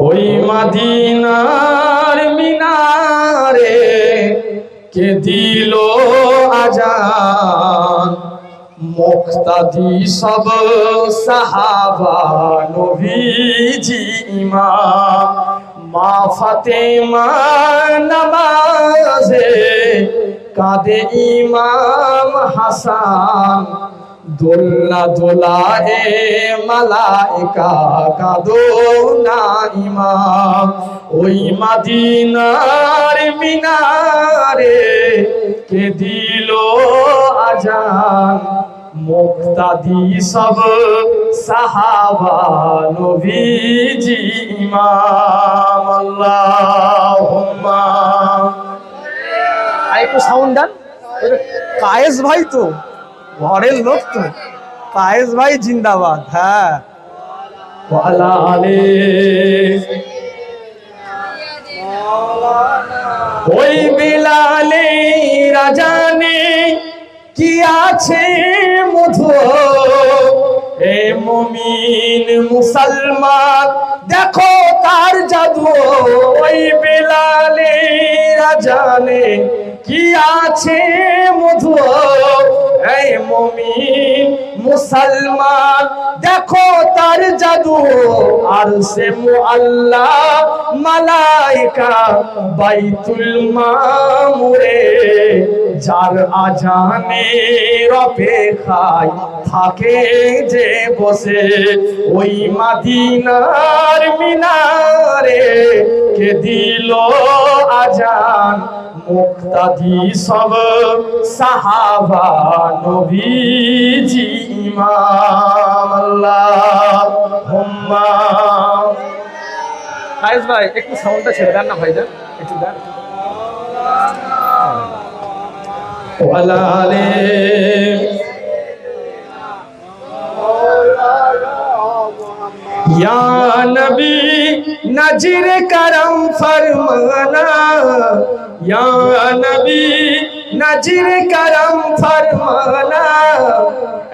ওই মদিনার মিনারে কে দিল আজান, মুক্তাদি সব সাহাবা নবীজি ইমাম। মা ফাতেমা নামাজে কাঁদে ইমাম হাসান, দোল্লা দোলায়ে মালাইকা কাঁদো না ইমাম। ওই মদিনার মিনারে কে দিল আজান, মুক্তাদি সব সাহাবা নবীজি ইমাম। আল্লাহুম্মা একটু সাউন্ড দেন। কায়েস ভাই তো ঘরের লোক তো, কায়েস ভাই জিন্দাবাদ। হ্যাঁ, ওয়ালা আলে। ওই বিলালে রাজানে কি আছে মধু, এ মুমিন মুসলমান দেখো তার জাদু। ওই বিলালে রাজানে কি আছে মধু, এই মুমিন মুসলমান দেখো তার জাদু। আর সে মুআল্লা মালাইকা বাইতুল মামুরে, যার আজানের অপেক্ষায় থাকে যে বসে। ওই মদিনার মিনারে কে দিল আজান, মুক্তাদি সব সাহাবা নবীজি ইমাম। আল্লাহুম্মা। কায়েস ভাই একটু সাউন্ডটা ছেড়ে দেন না ভাইজান, একটু দেন। ওয়ালা আলে। या नबी नजीर करम फरमाना, या नबी नजीर करम फरमाना।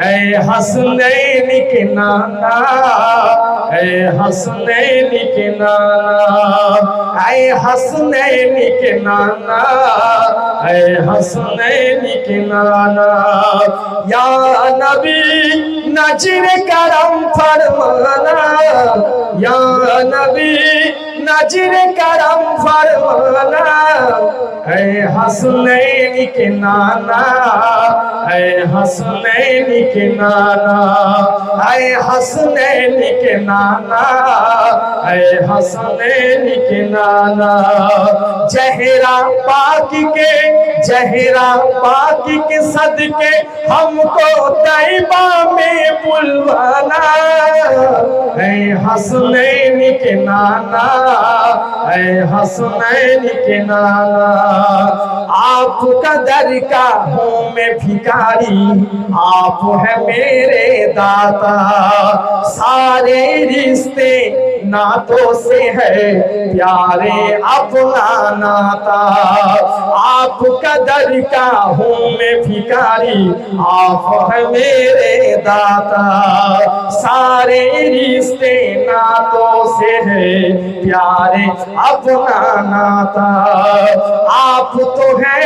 ऐ हसनैन के नाना, ऐ हसनैन के नाना, ऐ हसनैन के नाना, ऐ हसनैन के नाना। या नबी नजीर करम फरमाना, या नबी नजीर करम फरमाना। ऐ हसनैन के नाना, ऐ हसनैन के नाना, ऐ हसनैन के नाना, ऐ हसनैन के नाना। जहरा पाक के, जहरा पाक के सदके हमको तैबा में बुलवाना। ऐ हसनैन के नाना, ऐ हसनैन के नाना। आपका दर का हूँ मैं भिखारी, आप है मेरे दाता। सारे रिश्ते नातों से है प्यारे अपना नाता। आपका दर का हूँ मैं भिखारी, आप है मेरे दाता। सारे रिश्ते नातों से है प्यारे अपना नाता। आप तो है,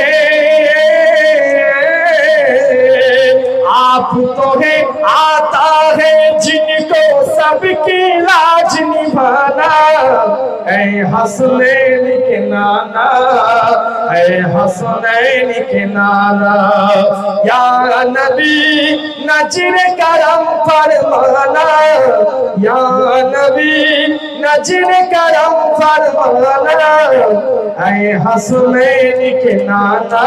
आप तो है आता है जिनको सबकी लाज निभाना। ऐ हसनैन के नाना, ऐ हसनैन के नाना। या नबी नजीर करम फरमाना, या नबी नजीर करम फरमाना। ऐ हसनैन के नाना,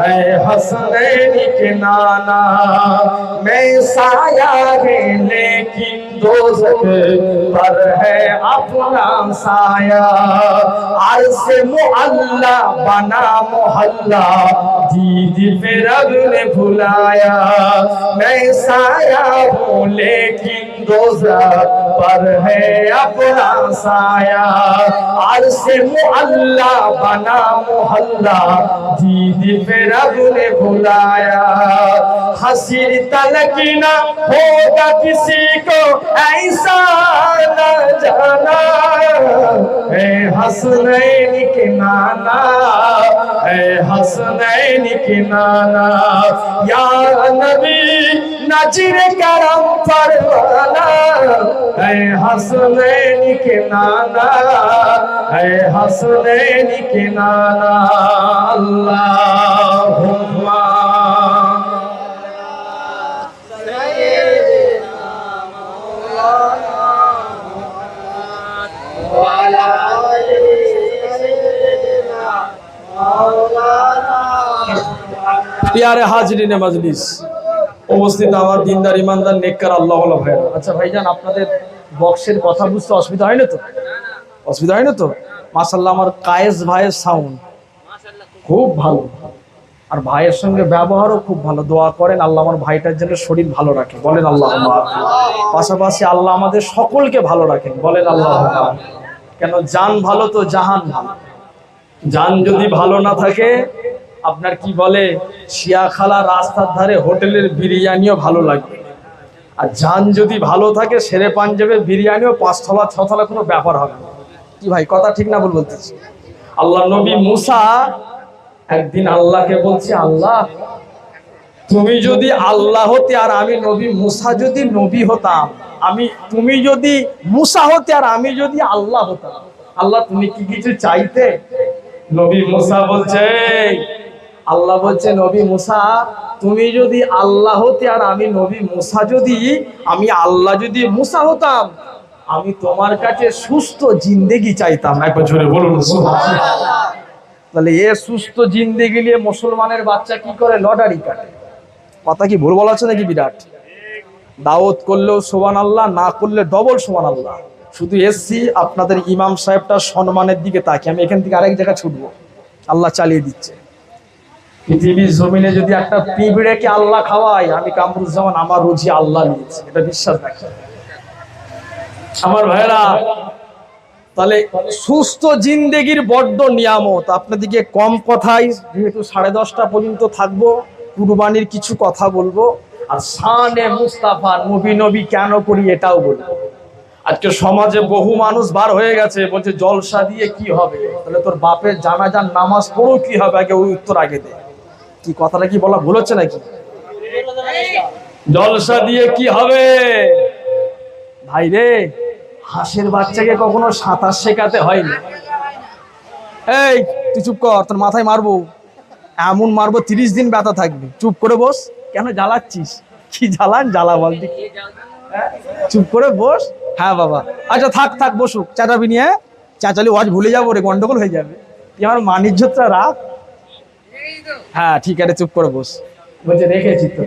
ऐ हसनैन के नाना। मैं साया है लेकिन दोज़ख पर है अपना साया। अर्ज़ मुअल्ला बना मोहल्ला, दीद पे रब ने भुलाया। मैं साया हूँ लेकिन रोजा पर है अपना साया, अर्श मुअल्ला बना मोहल्ला, दीद पे रब ने बुलाया। हसीर तलक ना होगा किसी को ऐसा न जाना, ऐ हसनैन के नाना, ऐ हसनैन के नाना, या नबी नजर करम परवाना, ऐ हसनैन के नाना, ऐ हसनैन के नाना। अल्लाहुम्मा प्यारे हाजरीने मजलिस, উপস্থিত আমার দিনদার ইমানদার নেককার আল্লাহ ওয়ালা ভাইরা। আচ্ছা ভাইজান, আপনাদের বক্সের কথা বুঝতে অসুবিধা হয় না তো? অসুবিধা হয় না তো? মাশাআল্লাহ, আমার কায়েস ভাইয়ের সাউন্ড খুব ভালো, আর ভাইয়ের সঙ্গে ব্যবহারও খুব ভালো। দোয়া করেন আল্লাহ আমার ভাইটার জন্য শরীর ভালো রাখে, বলেন আল্লাহুম্মা। পাশাপাশি আল্লাহ আমাদের সকলকে ভালো রাখেন, বলেন আল্লাহুম্মা। কেন জান ভালো তো জাহান ভালো। জান যদি ভালো না থাকে, আপনার কি বলে শিয়াখালা রাস্তার ধারে হোটেলের বিরিয়ানিও ভালো লাগবে। আর জান যদি ভালো থাকে, শেরে পাঞ্জাবের বিরিয়ানিও 5 তলা 6 তলা কোনো ব্যাপার হবে না। কি ভাই, কথা ঠিক না ভুল বলতেছি? আল্লাহ নবী মুসা একদিন আল্লাহকে বলছে, আল্লাহ তুমি যদি আল্লাহ হতে আর আমি নবী মুসা যদি নবী হতাম, তুমি যদি মুসা হতে আর আমি যদি আল্লাহ হতাম, আল্লাহ তুমি কি কিছু চাইতে? নবী মুসা বলছে, আল্লাহ বলছে, নবী মুসা তুমি যদি আল্লাহ হতে আর আমি নবী মুসা যদি, আমি আল্লাহ যদি মুসা হতাম, আমি তোমার কাছে সুস্থ জিন্দেগি চাইতাম। একবার জোরে বলুন সুবহানাল্লাহ। তাহলে এ সুস্থ জিন্দেগি নিয়ে মুসলমানের বাচ্চা কি করে? লটারি কাটে। কথা কি ভুল বলা আছে নাকি? বিরাট দাওয়াত করলেও সুবহানাল্লাহ, না করলে ডবল সুবহানাল্লাহ। শুধু এসছি আপনাদের ইমাম সাহেবটা সম্মানের দিকে তাকি, আমি এখান থেকে আরেক জায়গায় ছুটবো। আল্লাহ চালিয়ে দিচ্ছে। পৃথিবীর জমিনে যদি একটা পিঁপড়েকে আল্লাহ খাওয়ায়, আমি কামরুজ্জামান আমার রুজি আল্লাহ নিয়েছে, এটা বিশ্বাস রাখি আমার ভাইরা। তাহলে সুস্থ জিন্দেগির বড্ড নিয়ামত। আপনাদেরকে কম কথাই, যেহেতু 10:30 পর্যন্ত থাকবো, কুরবানির কিছু কথা বলবো, আর শানে মুস্তাফা নবী কেন করি এটাও বলবো। আজকে সমাজে বহু মানুষ বার হয়ে গেছে, বলছে জলসা দিয়ে কি হবে? তাহলে তোর বাপের জানাজার নামাজ পড়ো কি হবে? আগে ওই উত্তর আগে দে। কি কথাটা কি বলা ভুল হচ্ছে নাকি? জলসা দিয়ে কি হবে ভাই রে? হাঁসের বাচ্চাকে কখনো সাঁতার শেখাতে হয়নি। এই তুই চুপ কর, তোর মাথায় মারবো, এমন মারবো 30 দিন ব্যথা থাকবে। চুপ করে বস। কেন জ্বালাচ্ছিস? কি জ্বালান? জ্বালা বল দেখি। চুপ করে বস। হ্যাঁ বাবা, আচ্ছা থাক বসুক, চাচাবি নিয়ে চাচালি ওয়াজ ভুলে যাবো রে, গন্ডগোল হয়ে যাবে। তুই আমার মানিজ্যটা রাখ। হ্যাঁ ঠিক আছে, চুপ করে বস। বলছে রেখেছি তো,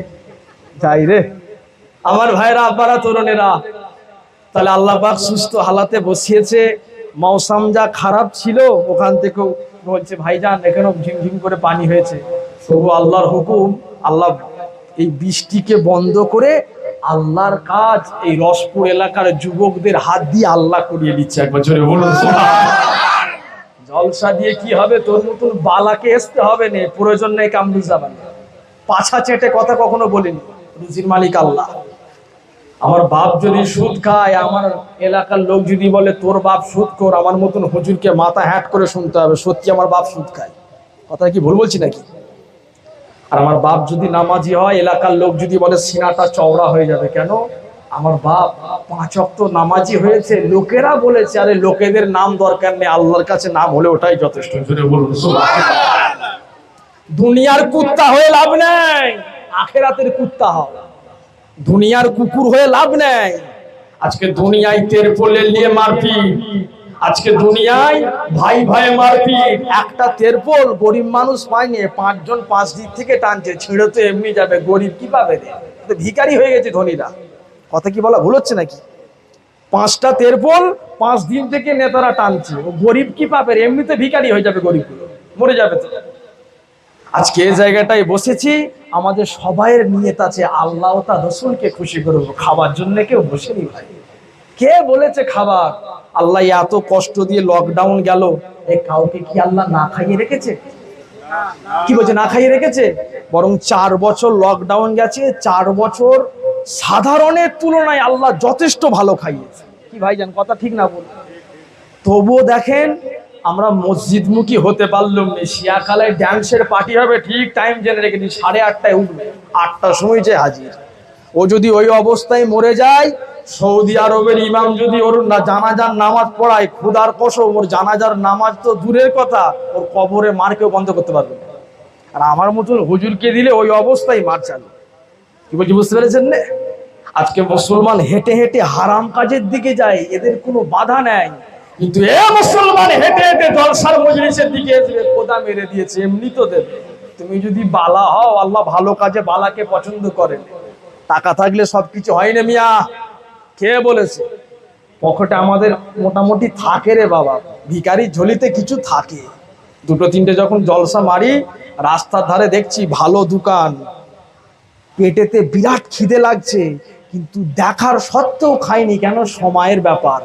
যাই রে আমার ভাইরা, আব্বারা, তরুণেরা। তাহলে আল্লাহ পাক সুস্থ হালাতে বসিয়েছে। মৌসুম যা খারাপ ছিল, ওখান থেকেও বলছে ভাইজান এখানেও ঝিমঝিম করে পানি হয়েছে। তবু আল্লাহর হুকুম, আল্লাহ এই বৃষ্টিকে বন্ধ করে আল্লাহর কাজ এই রসপুর এলাকার যুবকদের হাত দিয়ে আল্লাহ করিয়ে দিচ্ছে। একবার জোরে বলুন সুবহানাল্লাহ। জলসা দিয়ে কি হবে? তোর মতন বালাকে আসতে হবে না, প্রয়োজন নেই কামরুজ্জামান। পাছা চেটে কথা কখনো বলিনি। রুজির মালিক আল্লাহ। আমার বাপ যদি সুদ খায়, আমার এলাকার লোক যদি বলে তোর বাপ সুদ কর, আমার মতন হুজুরকে মাথা হ্যাট করে শুনতে হবে সত্যি আমার বাপ সুদ খায়। কথা কি ভুল বলছি নাকি? আর আমার বাপ যদি নামাজি হয়, এলাকার লোক যদি বলে সিনাটা চওড়া হয়ে যাবে। কেন? আমার বাপ 5 ওয়াক্ত নামাজি হয়েছে। লোকেরা বলেছে, আরে লোকেদের নাম দরকার নেই, আল্লাহর কাছে নাম হলে ওটাই যথেষ্ট। জোরে বলুন সুবহানাল্লাহ। দুনিয়ার কুত্তা হয়ে লাভ নেই, আখিরাতের কুত্তা হও। দুনিয়ার কুকুর হয়ে লাভ নেই। আজকে দুনিয়ায় তেরপোলে নিয়ে মারপিট, আজকে দুনিয়ায় ভাই ভাই মারপিট। একটা তেরপোল গরিব মানুষ পায়নি, 5 জন 5 দিক থেকে টানছে, ছিঁড়ে তো এমনি যাবে, গরিব কি পাবে রে? ভিখারি হয়ে গেছে ধনীরা। কথা কি বলা ভুল হচ্ছে নাকি? 5টা তেরপোল 5 দিন থেকে নেতারা টানছে, ও গরিব কি পাবে রে? এমনিতে ভিখারি হয়ে যাবে, গরিবগুলো মরে যাবে তো। আজকে এই জায়গাটায় বসেছি, আমাদের সবাইয়ের নিয়ত আছে আল্লাহ ও তার রসুলকে খুশি করবো। খাবার জন্য কেউ বসেনি ভাই। কে বলেছে খাবার? আল্লাহ এত কষ্ট দিয়ে লকডাউন গেল, এ কাউকে কি আল্লাহ না খাইয়ে রেখেছে? কি বলছে না খাইয়ে রেখেছে? বরং 4 বছর লকডাউন গেছে, 4 বছর সাধারণের তুলনায় আল্লাহ যথেষ্ট ভালো খাইয়েছে। কি ভাইজান কথা ঠিক না বল? তবুও দেখেন আমরা মসজিদমুখী হতে পারলাম না। শিয়াখালায় ড্যান্সের পার্টি হবে, ঠিক টাইম জেনে রেখেছি, 8:30টায় উঠবে, 8টার সময় যে হাজির। ও যদি ওই অবস্থায় মরে যায়, সৌদি আরবের ইমাম যদি ওর জানাজার নামাজ পড়ায়, খুদার কসম ওর জানাজার নামাজ তো দূরের কথা, ওর কবরে মার কেউ বন্ধ করতে পারবে না। আর আমার মতন হুজুরকে দিলে ওই অবস্থায় মার চালু। কি বলছি বুঝতে পেরেছেন না? আজকে মুসলমান হেঁটে হেঁটে হারাম কাজের দিকে যায়, এদের কোনো বাধা নেই, কিন্তু এ মুসলমান হেঁটে হেঁটে জলসার মজলিসের দিকে আসবে, খোদা মেরে দিয়েছে, এমনি তো দেবে। তুমি যদি বালা হও, আল্লাহ ভালো কাজে বালাকে পছন্দ করেন। টাকা থাকলে সবকিছু হয় না মিয়া। কে বলেছে? পকেটে আমাদের মোটামুটি থাকে রে বাবা, ভিখারির ঝুলিতে কিছু থাকে। 2-3টে যখন জলসা মারি, রাস্তার ধারে দেখছি ভালো দোকান, পেটেতে বিরাট খিদে লাগছে, কিন্তু দেখার সত্ত্বেও খাইনি, কেন? সময়ের ব্যাপার।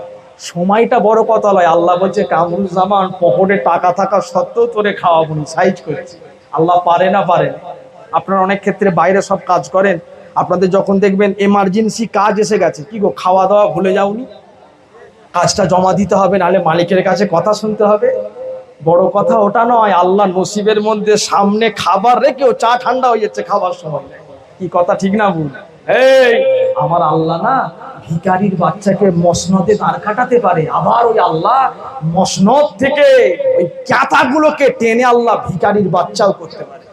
সময়টা বড় কথা নয়। আল্লাহ বলছে কামরুল জামান, পকেটে টাকা থাকা সত্ত্বেও তোরে খাওয়াবো নি, সাইজ করেছে। আল্লাহ পারে না? পারেন। আপনারা অনেক ক্ষেত্রে বাইরে সব কাজ করেন, আপনাদের যখন দেখবেন এমার্জেন্সি কাজ এসে গেছে, কি গো খাওয়া দাওয়া ভুলে যাওনি? কাজটা জমা দিতে হবে, নাহলে মালিকের কাছে কথা শুনতে হবে। বড় কথা ওটা নয়, আল্লাহ নসিবের মধ্যে সামনে খাবার রেখেও চা ঠান্ডা হয়ে যাচ্ছে খাবার সময়। কি কথা ঠিক না ভুল? এই আমার আল্লাহ না ভিখারির বাচ্চাকে মসনদে দাঁড় কাটাতে পারে, আবার ওই আল্লাহ মসনদ থেকে ওই ক্যাতাগুলোকে টেনে আল্লাহ ভিখারির বাচ্চাও করতে পারে।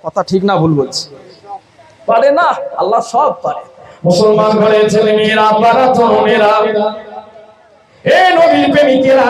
কথা ঠিক না ভুল বলছি? পারে না? আল্লাহ সব পারে। মুসলমান ঘরের ছেলে মেয়েরা, আপনারা তরুণেরা, হে নবীর প্রেমিকেরা,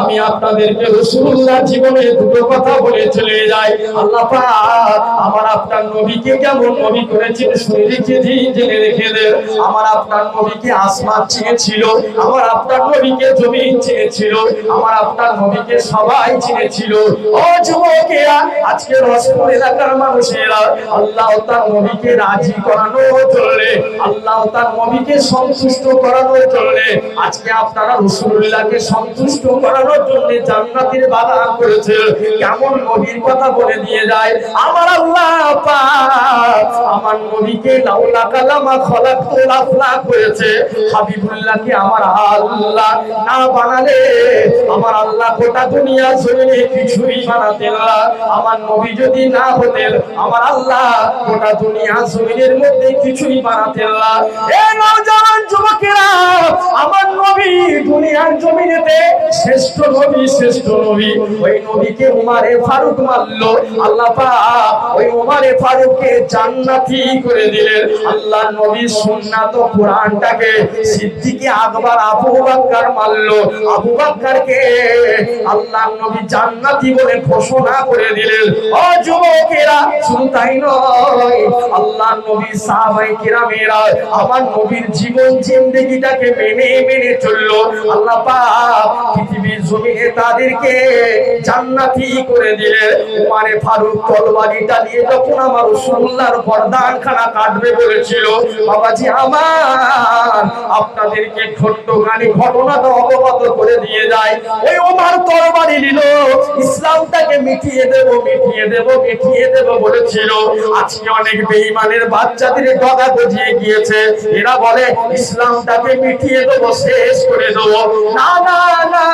আমি আপনাদেরকে রাসূলুল্লাহ জীবনে দুটো কথা বলে চলে যাই। আল্লাহ পাক আমার আপনার নবীকে কেমন নবী করেছেন শুনে রেখে দিন, জেনে রেখে দেন। আমার আপনার নবীকে আসমান চিনেছিল, আমার আপনার নবীকে জমিন চিনেছিল, আমার আপনার নবীকে সবাই চিনেছিল। ও যুবকেরা, আজকে রসপুর এলাকার মানুষেরা, আল্লাহ তার নবীকে রাজি করানোর জন্য, আল্লাহ তার নবীকে সন্তুষ্ট করানোর জন্য আজকে আপনারা রাসূলুল্লাহকে সন্তুষ্ট করানোর জন্য জান্নাতের বাগান করেছে। কেমন নবীর কথা বলে দিয়ে যায় আমার আল্লাহ পাক। আমার নবীকে লাউলা কালামা খলাকুল আফলাক করেছে। হাবিবুল্লাহকে আমার আল্লাহ না বানালে আমার আল্লাহ গোটা দুনিয়া জমিনে কিছুই বানাতেন না। আমার নবী যদি না হতেন, আমার আল্লাহ গোটা দুনিয়া জমিনের মধ্যে কিছুই বানাতেন না। এ নওজওয়ান যুবকেরা, আমার নবী দুনিয়ার জমিনেতে শ্রেষ্ঠ নবী, শ্রেষ্ঠ নবী। ওই নবীকে উমারে ফারুক মারলো, আল্লাহ পাক ওই উমারে ফারুককে জান্নাতি করে দিলেন। আল্লাহ নবী সুন্নাত ও কোরআনটাকে সিদ্দিকে আকবর আবু বকর মারলো, আবু বকরকে আল্লাহ নবী জান্নাতি বলে ঘোষণা করে দিলেন। ও যুবকেরা, শুধু তাই নয়, আল্লাহ নবী সাহাবায়ে কিরামেরা আমার নবীর জীবন জিন্দেগিটাকে মেনে মেনে চললো। আল্লাহ পাক পৃথিবীর জমিনে তাদেরকে জান্নাতি করে দিলেন। উমারে ফারুক তরবারিটা নিয়ে যখন আমার রাসূলুল্লাহর গর্দানখানা কাটবে বলেছিল, বাবাজি আমার আপনাদেরকে ছোট্টখানি ঘটনাটা অবগত করে দিয়ে যায়। ওই ওমর তরবারি নিল, ইসলামটাকে মিটিয়ে দেব, মিটিয়ে দেব, মিটিয়ে দেব বলেছিল। আজকে অনেক বেঈমানের বাচ্চাদের ডগা গজিয়ে গিয়েছে, এরা বলে ইসলামটাকে মিটিয়ে দেব, শেষ করে দেব। না না না,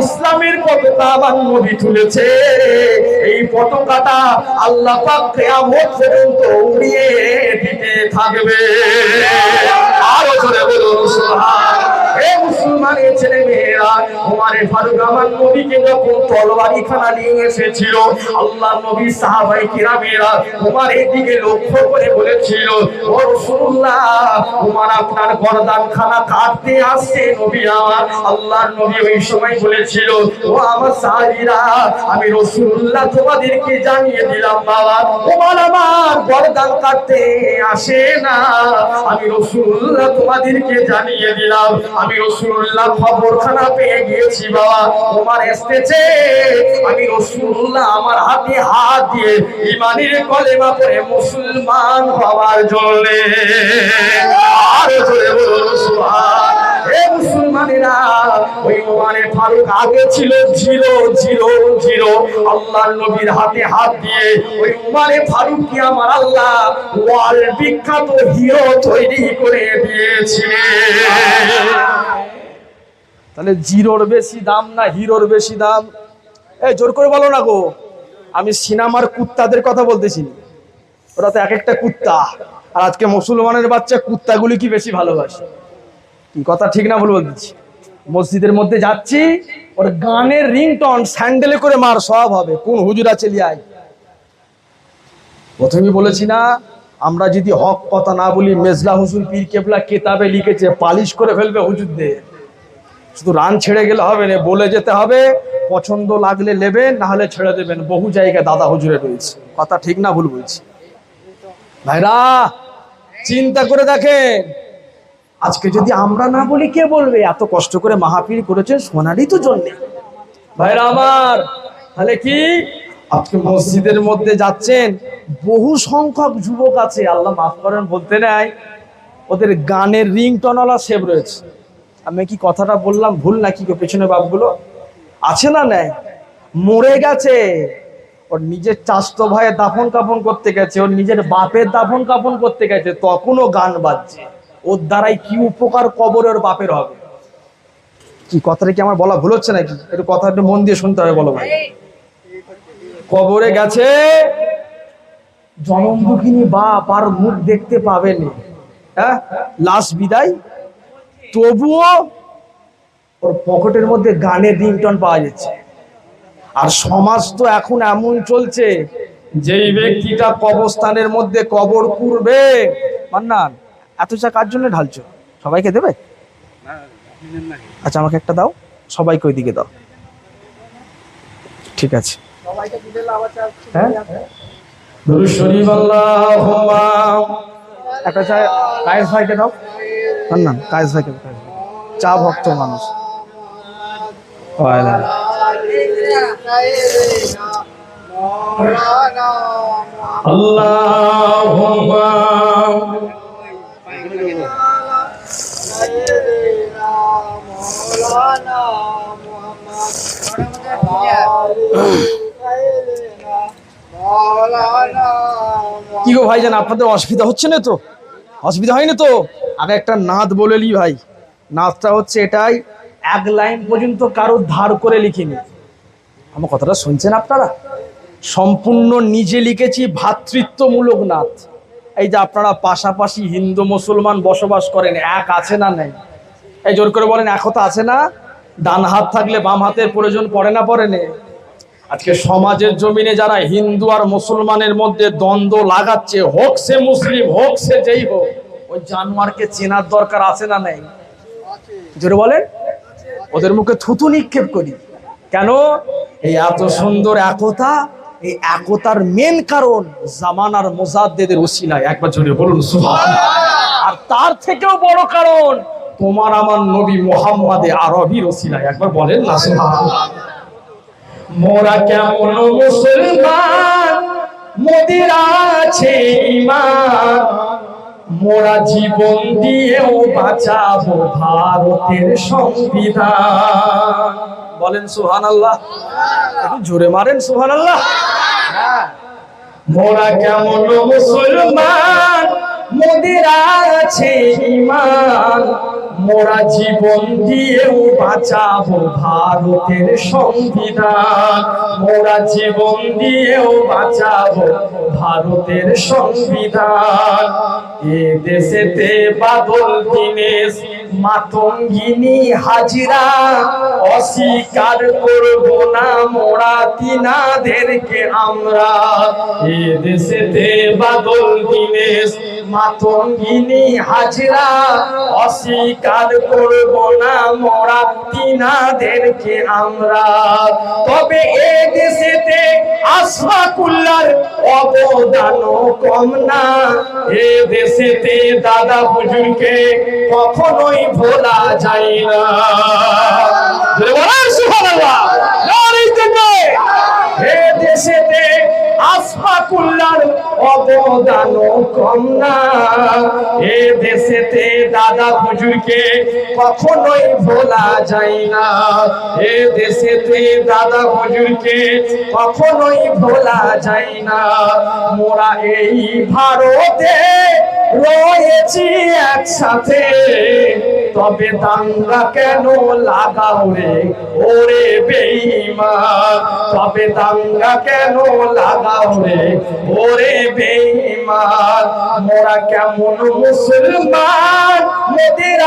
ইসলামের পতাকা আমার নবী তুলেছে, এই পতাকাটা আল্লাহ পাক কিয়ামত পর্যন্ত উড়িয়ে দিতে থাকবে। আরো জোরে বলুন সুবহানাল্লাহ। হে মুসলমানের ছেলে মেয়েরা, ওমরে ফারুক আমার নবীকে যখন তরবারি খানা নিয়ে এসেছিল, আল্লাহ নবী সাহাবায়ে কিরামেরা ওমরের দিকে লক্ষ্য করে বলেছিল, ও রাসূলুল্লাহ, ওমর আপনার গর্দান খানা কাটতে আসছে নবী আমার। আল্লাহর নবী ওই সময় বলেছিল, ও আমার সাহাবীরা, আমি রাসূলুল্লাহ তোমাদেরকে জানিয়ে দিলাম বাবা, ওমর আমার গর্দান কাটতে আসে না। আমি রাসূলুল্লাহ তোমাদেরকে জানিয়ে দিলাম, আমি রাসূলুল্লাহ খবরখানা পেয়ে গিয়েছি বাবা, ওমর এসেছে। আমি রাসূলুল্লাহ আমার হাতে হাত দিয়ে ঈমানের কলেমা পড়ে মুসলমান হওয়ার জন্য। আর জোরে বলুন সুবহান। হে মুসলমানেরা, ওই ওমর ফারুক আগে ছিল 000, আল্লাহর নবীর হাতে হাত দিয়ে ওই ওমর ফারুক কি আমার আল্লাহ ওয়ার্ল্ড বিখ্যাত হিরো তৈরি করে দিয়েছিলেন। তাহলে জিরোর বেশি দাম না হিরোর বেশি দাম? এই জোর করে বলো না গো। আমি সিনেমার কুত্তাদের কথা বলতেছি না, ওরা তো এক একটা কুত্তা। আর আজকে মুসলমানের বাচ্চা কুত্তাগুলি কি বেশি ভালোবাসে। কি কথা ঠিক না ভুল বলতেছি? মসজিদের মধ্যে যাচ্ছি, ওর গানের রিংটন স্যান্ডেলে করে মার সব হবে। কোন হুজুর আছে লিয়াই? প্রথমেই বলেছি না, আমরা যদি হক কথা না বলি, মেজলা হুজুর পীর কেবলা কেতাবে লিখেছে পালিশ করে ফেলবে হুজুরদের। শুধু রান ছেড়ে গেলে হবে না, বলে যেতে হবে পছন্দ লাগলে নেবেন, না হলে ছেড়ে দেবেন। বহু জায়গায় দাদা হুজুরে রয়েছে। কথা ঠিক না ভুল বলছি? ভাইরা চিন্তা করে দেখেন, আজকে যদি আমরা না বলি কে বলবে? এত কষ্ট করে মাহফিল করেছেন সোনারই তো জন্য। ভাইরা আমার, তাহলে কি আজকে মসজিদের মধ্যে যাচ্ছেন, বহু সংখ্যক যুবক আছে, আল্লাহ মাফ করেন বলতে নাই, ওদের গানের রিংটনওয়ালা সেভ রয়েছে। আমি কি কথাটা বললাম ভুল নাকি? পেছনে বাপগুলো আছে না? নাই, মরে গেছে। ওর নিজের চাস্তো ভাইয়ের দাফন কাফন করতে গেছে, ওর নিজের বাপের দাফন কাফন করতে গেছে, তখনও গান বাজছে। ওর দ্বারাই কি উপকার কবরে ওর বাপের হবে? কি কথাটা কি আমার বলা ভুল হচ্ছে নাকি? একটু কথা একটু মন দিয়ে শুনতে হবে। বলো ভাই, কবরে গেছে, জনম দুঃখিনী বাপ আর মুখ দেখতে পাবেনি, হ্যাঁ, লাশ বিদায়, তবুও ওর পকেটের মধ্যে গানের রিংটন পাওয়া যাচ্ছে। আর সমাজ তো এখন এমন চলছে, যেই ব্যক্তিটা কবরস্থানের মধ্যে কবর করবে, মান্নান এত চা কার জন্য ঢালছো? সবাইকে দেবে? আচ্ছা আমাকে একটা দাও, সবাইকে ওইদিকে দাও। ঠিক আছে, হ্যাঁ, দুরূদ শরীফ আল্লাহুম্মা। একটা চা কায়েস ভাইকে দাও। মান্নান কায়েস ভাইকে দাও, চা ভক্ত মানুষ। আল্লাহুম্মা কি গো ভাইজান, আপনাদের অসুবিধা হচ্ছে না তো? অসুবিধা হয়নি তো? আগে একটা নাদ বলে নি ভাই। নাদটা হচ্ছে এটাই, এক লাইন পর্যন্ত কারো ধার করে লিখিনি। আমার কথাটা শুনছেন আপনারা? সম্পূর্ণ নিজে লিখেছি, ভ্রাতৃত্বমূলক নাদ। এই যে আপনারা পাশাপাশি হিন্দু মুসলমান বসবাস করেন, এক আছে না নেই? এই জোর করে বলেন, একতা আছে না? ডান হাত থাকলে বাম হাতের প্রয়োজন পড়ে না, পড়ে না? আজকে সমাজের জমিনে যারা হিন্দু আর মুসলমানের মধ্যে দ্বন্দ্ব লাগাচ্ছে, হোক সে মুসলিম হোক সে যেই হোক, ওই জানোয়ারকে চেনার দরকার আছে না নেই? জোরে বলেন। ওদের মুখে থুতু নিক্ষেপ করি কেন? এই এত সুন্দর একতা, এই একতার মেন কারণ জামানার মুজাদ্দিদের উসিলায়। একবার জোরে বলুন সুবহানাল্লাহ। আর তার থেকেও বড় কারণ তোমার আমার নবী মুহাম্মদে আরবীর উসিলায়। একবার বলেন না সুবহানাল্লাহ। মোরা কেমন মুসলমান, মোদের আছে ঈমান, মোরা জীবন দিয়েও বাঁচাবো ভারতের সংবিধান। বলেন সুবহানাল্লাহ। একটু জোরে মারেন সুবহানাল্লাহ। মোরা কেমন মুসলমান, মোদের আছে ঈমান, মোরা জীবন দিয়েও বাঁচাবো ভারতের সংবিধান, মোরা জীবন দিয়েও বাঁচাবো ভারতের সংবিধান। এ দেশেতে বাদল দিনেশ মাতঙ্গিনী হাজিরা, অস্বীকার করব না মোরা তিনাদেরকে আমরা। এ দেশেতে বাদল দিনেশ মাতঙ্গিনী হাজরা অস্বীকার করব না মোরা তিনাদেরকে আমরা। তবে এ দেশেতে আশফাকুল্লাহর অবদান কম না, এ দেশেতে দাদা হুজুরকে কখনোই ভোলা যায় না। সুবহানাল্লাহ, নারে তাকবীর। এ দেশেতে আশফাকুল্লাহর অবদান কম না, এ দেশেতে দাদা হুজুরকে কখনোই ভোলা যায় না, এ দেশেতে দাদা হুজুরকে কখনোই ভোলা যায় না। মোরা এই ভারতে রয়েছি একসাথে, তবে দাঙ্গা কেন লাগাও রে ওরে বেঈমান, তবে দাঙ্গা কেন লাগাও রে ওরে বেঈমান। মোরা কেমন মুসলমান মোদের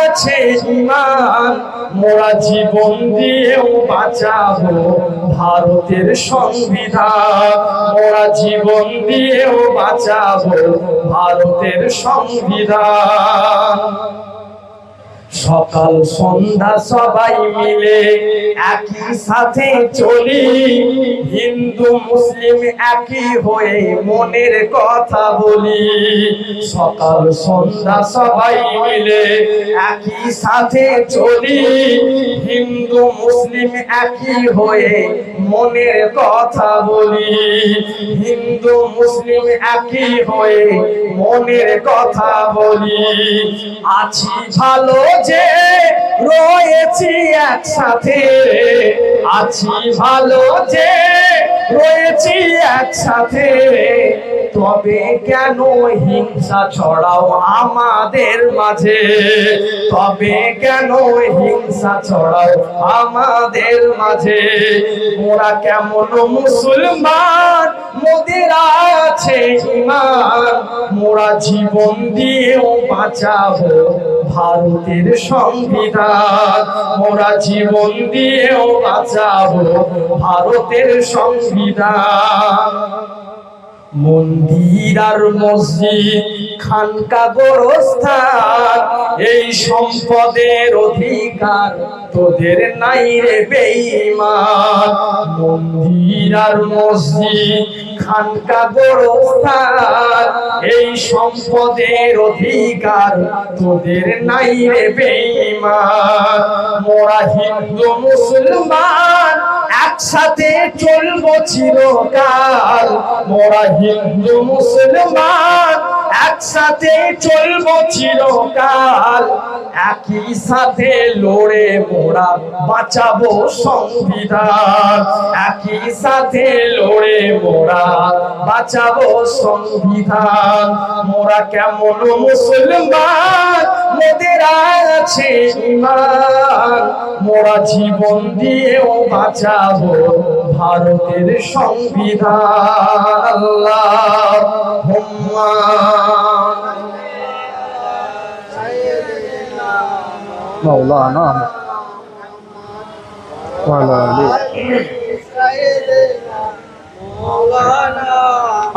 আছে ঈমান, মোরা জীবন দিয়েও বাঁচাবো ভারতের সংবিধান, মোরা জীবন দিয়েও বাঁচাবো ভারতের সংবিধান। সকাল সন্ধ্যা সবাই মিলে একই সাথে চলি, হিন্দু মুসলিম একই হয়ে মনের কথা বলি। সকাল সন্ধ্যা সবাই মিলে একই সাথে চলি, হিন্দু মুসলিম একই হয়ে মনের কথা বলি, হিন্দু মুসলিম একই হয়ে মনের কথা বলি। আছি ভালো যে রয়েছি একসাথে, আছি ভালো যে রয়েছি একসাথে, তবে কেন হিংসা ছড়াও আমাদের মাঝে, তবে কেন হিংসা ছড়াও আমাদের মাঝে। মোরা কেমন মুসলমান মোদের আছে ঈমান, মোরা জীবন দিয়েও বাঁচাবো ভারতের সংবিধান, মোরা জীবন দিয়েও বাঁচাবো ভারতের সংবিধান। মন্দির আর মসজিদ খানকা গোরস্থান, এই সম্পদের অধিকার তোদের নাই রে বেঈমান। মন্দির আর মসজিদ খানকা গোরস্থান, এই সম্পদের অধিকার তোদের নাই রে বেঈমান। মোরা হিন্দু মুসলমান একসাথে চলবো চিরকাল, মোরা হিন্দু মুসলমান একসাথে চলবো চিরকাল, একই সাথে লড়ে মোরা বাঁচাবো সংবিধান, একই সাথে লড়ে মোরা বাঁচাবো সংবিধান। মোরা কেমন মুসলমান মোদের আছে ঈমান, মোরা জীবন দিয়েও বাঁচাবো ভারতের সংবিধান। আল্লাহুম্মা মাওলানা ওয়ালা আলি।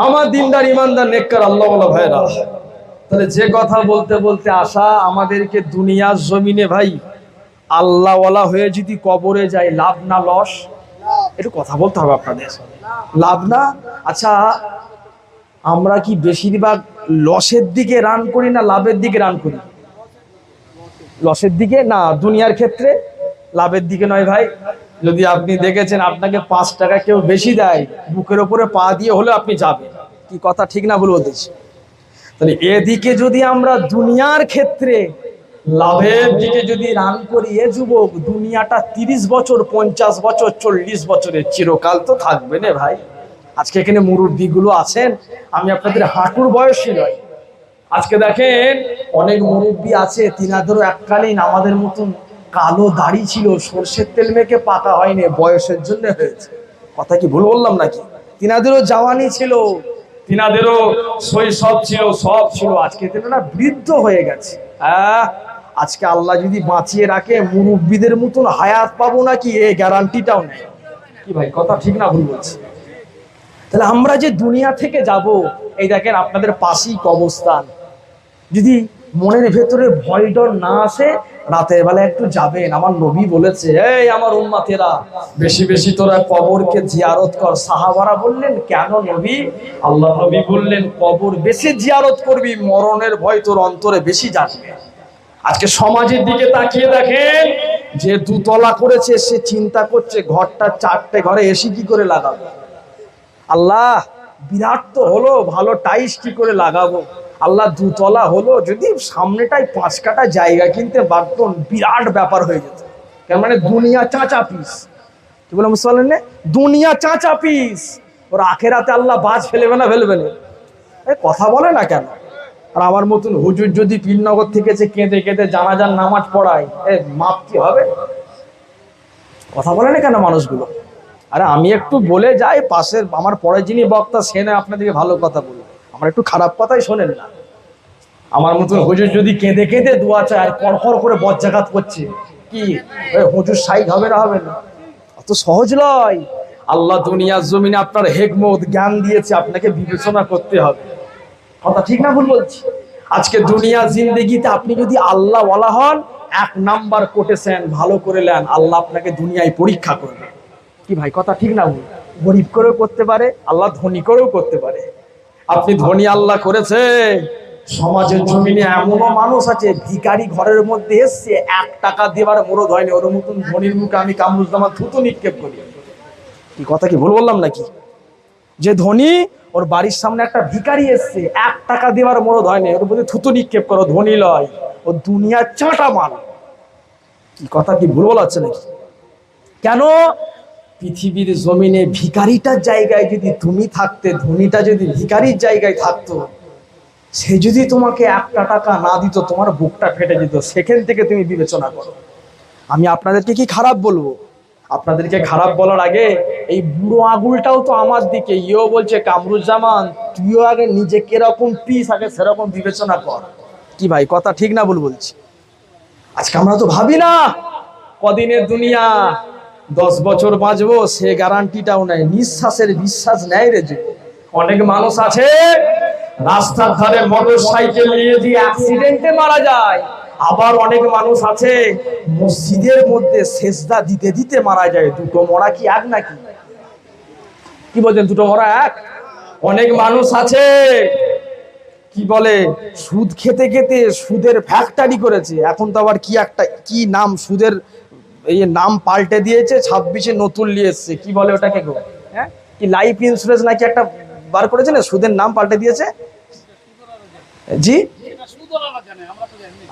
আমার দিনদার ইমানদার নেককার আল্লাহওয়ালা ভাইরা, তাহলে যে কথা বলতে বলতে আসা, আমাদেরকে দুনিয়ার জমিনে ভাই আল্লাহওয়ালা হয়ে যদি কবরে যায় লাভ না লস, একটু কথা বলতে হবে আপনাদের। লাভ না? আচ্ছা, আমরা কি বেশিরভাগ লসের দিকে রান করি না লাভের দিকে রান করি? লসের দিকে না, দুনিয়ার ক্ষেত্রে লাভের দিকে নয় ভাই। যদি আপনি দেখেছেন আপনাকে 5 টাকা কেউ বেশি দেয়, বুকের ওপরে পা দিয়ে হলে আপনি যাবেন। কি কথা ঠিক না ভুল বলতেছি? তাহলে এদিকে যদি আমরা দুনিয়ার ক্ষেত্রে লাভের দিকে যদি রান করি, এ যুবক দুনিয়াটা 30 বছর 50 বছর 40 বছরের চিরকাল তো থাকবে না ভাই। আজকে এখানে মুরব্বীগুলো আছেন, আমি আপনাদের হাঁটুর বয়সী নয়। আজকে দেখেন অনেক মুরব্বী আছে, তিনাদেরও এককালীন আমাদের মতন কালো দাড়ি ছিল, সরষের তেল মেখে পাকা হয়নি, বয়সের জন্য হয়েছে। কথা কি ভুল বললাম নাকি? তিনাদেরও জওয়ানি ছিল, তিনাদেরও শৈশব ছিল, সব ছিল। আজকে তিনারা বৃদ্ধ হয়ে গেছে। আজকে আল্লাহ যদি বাঁচিয়ে রাখে মুরব্বীদের মতন হায়াত পাবো নাকি, এই গ্যারান্টিটাও নেই। কি ভাই কথা ঠিক না ভুল বলছি? তাহলে আমরা যে দুনিয়া থেকে যাব, এই দেখেন আপনাদের পাশেই কবরস্থান। যদি মনের ভেতরে ভয় ডর না আসে, রাতের বেলা একটু যাবেন। আমার নবী বলেছে, এই আমার উম্মতেরা, বেশি বেশি তোরা কবরকে জিয়ারত কর। সাহাবারা বললেন, কেন নবী? আল্লাহ নবী বললেন, কবর বেশি জিয়ারত করবি, মরণের ভয় তোর অন্তরে বেশি জাগবে। আজকে সমাজের দিকে তাকিয়ে দেখেন, যে দুতলা করেছে সে চিন্তা করছে ঘরটা 4টে ঘরে এসি কি করে লাগাবো। আল্লাহ বিরাট তো হলো, ভালো টাইস কি করে লাগাবো। আল্লাহ দুতলা হলো, যদি সামনেটাই 5 কাঠা জায়গা কিনতে পারতেন, বিরাট ব্যাপার হয়ে যেত। তার মানে দুনিয়া চাচা পিস। কি বলে মুসলমান, দুনিয়া চাচা পিস। ওর আখেরাতে আল্লাহ বাজ ফেলবে না? ফেলবে না। কথা বলে না কেন? আর আমার মতন হুজুর যদি পীরনগর থেকে কেঁদে কেঁদে জানাজার নামাজ পড়ায়, মাপ কি হবে? কথা বলে না কেন মানুষগুলো? আরে আমি একটু বলে যাই, পাশের আমার পরে যিনি বক্তা সে না আপনাদেরকে ভালো কথা বলবে, আমার একটু খারাপ কথাই শোনেন না। আমার মতন হুজুর যদি কেঁদে কেঁদে দোয়া চায় আর পরপর করে বজ্জাঘাত করছে, কি হুজুর সাইড হবে না? হবে না। অত সহজ নয়। আল্লাহ দুনিয়ার জমিনে আপনার হেকমত জ্ঞান দিয়েছে, আপনাকে বিবেচনা করতে হবে। কথা ঠিক না ভুল বলছি? আজকে দুনিয়া জিন্দেগিতে আপনি যদি আল্লাহ ওয়ালা হন, 1 নাম্বার কোটেছেন, ভালো করে নেন, আল্লাহ আপনাকে দুনিয়ায় পরীক্ষা করবে। কি ভাই, কথা ঠিক না ভুল? গরিব করেও করতে পারে আল্লাহ, ধনী করেও করতে পারে। আপনি ধনী আল্লাহ করেছে, সমাজের জমিনে এমনও মানুষ আছে ভিখারি ঘরের মধ্যে এসছে, 1 টাকা দেবার মরদ হয়নি, ওর মতন ধনীর মুখে আমি কামরুজ্জামান থুতু নিক্ষেপ করি। কি কথা কি ভুল বললাম নাকি? যে ধনী, ওর বাড়ির সামনে একটা ভিখারি এসছে, 1 টাকা দেবার মরদ হয়নি, ওর মধ্যে থুতু নিক্ষেপ করো, ধনী লয়, ও দুনিয়ার চাটা মাল। কি কথা কি ভুল বলাচ্ছে নাকি? কেন? পৃথিবীর জমিনে ভিখারিটার জায়গায় যদি তুমি থাকতে, ধনীটা যদি ভিখারির জায়গায় থাকতো, সে যদি তোমাকে 1টা টাকা না দিত, তোমার বুকটা ফেটে যেত। সেখান থেকে তুমি বিবেচনা করো। আমি আপনাদেরকে কি খারাপ বলবো? আপনাদেরকে খারাপ বলার আগে এই বুড়ো আঙুলটাও তো আমার দিকে, ইও বলছে কামরুজ্জামান তুইও আগে নিজে কিরকম পিস আগে সেরকম বিবেচনা কর। কি ভাই, কথা ঠিক না ভুল বলছি? আজকে আমরা তো ভাবি না কদিনের দুনিয়া, 10 বছর বাঁচবো সে গ্যারান্টিটাও নাই। নিঃশ্বাসের বিশ্বাস নেয় রে। অনেক মানুষ আছে রাস্তার ধারে মোটরসাইকেল নিয়ে যে অ্যাক্সিডেন্টে মারা যায়, আবার অনেক মানুষ আছে মসজিদের মধ্যে সেজদা দিতে দিতে মারা যায়। দুটো মরা কি এক নাকি? কি বলছেন, দুটো মরা এক? অনেক মানুষ আছে কি বলে সুদ খেতে খেতে সুদের ফ্যাক্টরি করেছে। এখন তো আবার কি একটা কি নাম, সুদের এই নাম পাল্টে দিয়েছে, 26-এ নতুন নিয়ে এসছে। কি বলে ওটাকে গো? হ্যাঁ, কি লাইফ ইন্স্যুরেন্স নাকি একটা বার করেছে না, সুদের নাম পাল্টে দিয়েছে। জি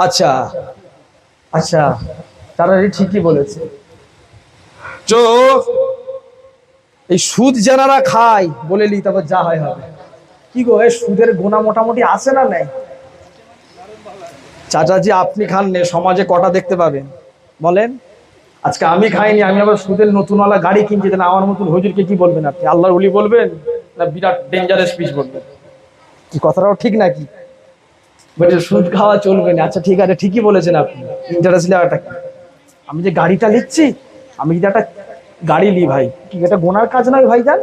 আচ্ছা আচ্ছা, তারা ঠিকই বলেছে। তো এই সুদ যারা খায় বলে লি, তারপর যা হয় হবে। কি গো, এই সুদের গোনা মোটামুটি আছে না নাই? চাচাজি আপনি খান নে, সমাজে কটা দেখতে পাবেন বলেন? আজকে আমি খাইনি, আমি আবার সুদের নতুনওয়ালা গাড়ি কিনছি, না আমার মতন হুজুরকে কি বলবেন আপনি? আল্লাহর ওলি বলবেন না বিরাট ডেঞ্জারাস পিস বলবেন? কি কথাটাও ঠিক নাকি? বলছে সুদ খাওয়া চলবে না। আচ্ছা ঠিক আছে, ঠিকই বলেছেন আপনি। ইন্টারেস্ট নেওয়াটা কি? আমি যে গাড়িটা নিচ্ছি, আমি যদি একটা গাড়ি নি ভাই, কি এটা গোনার কাজ নয় ভাইজান?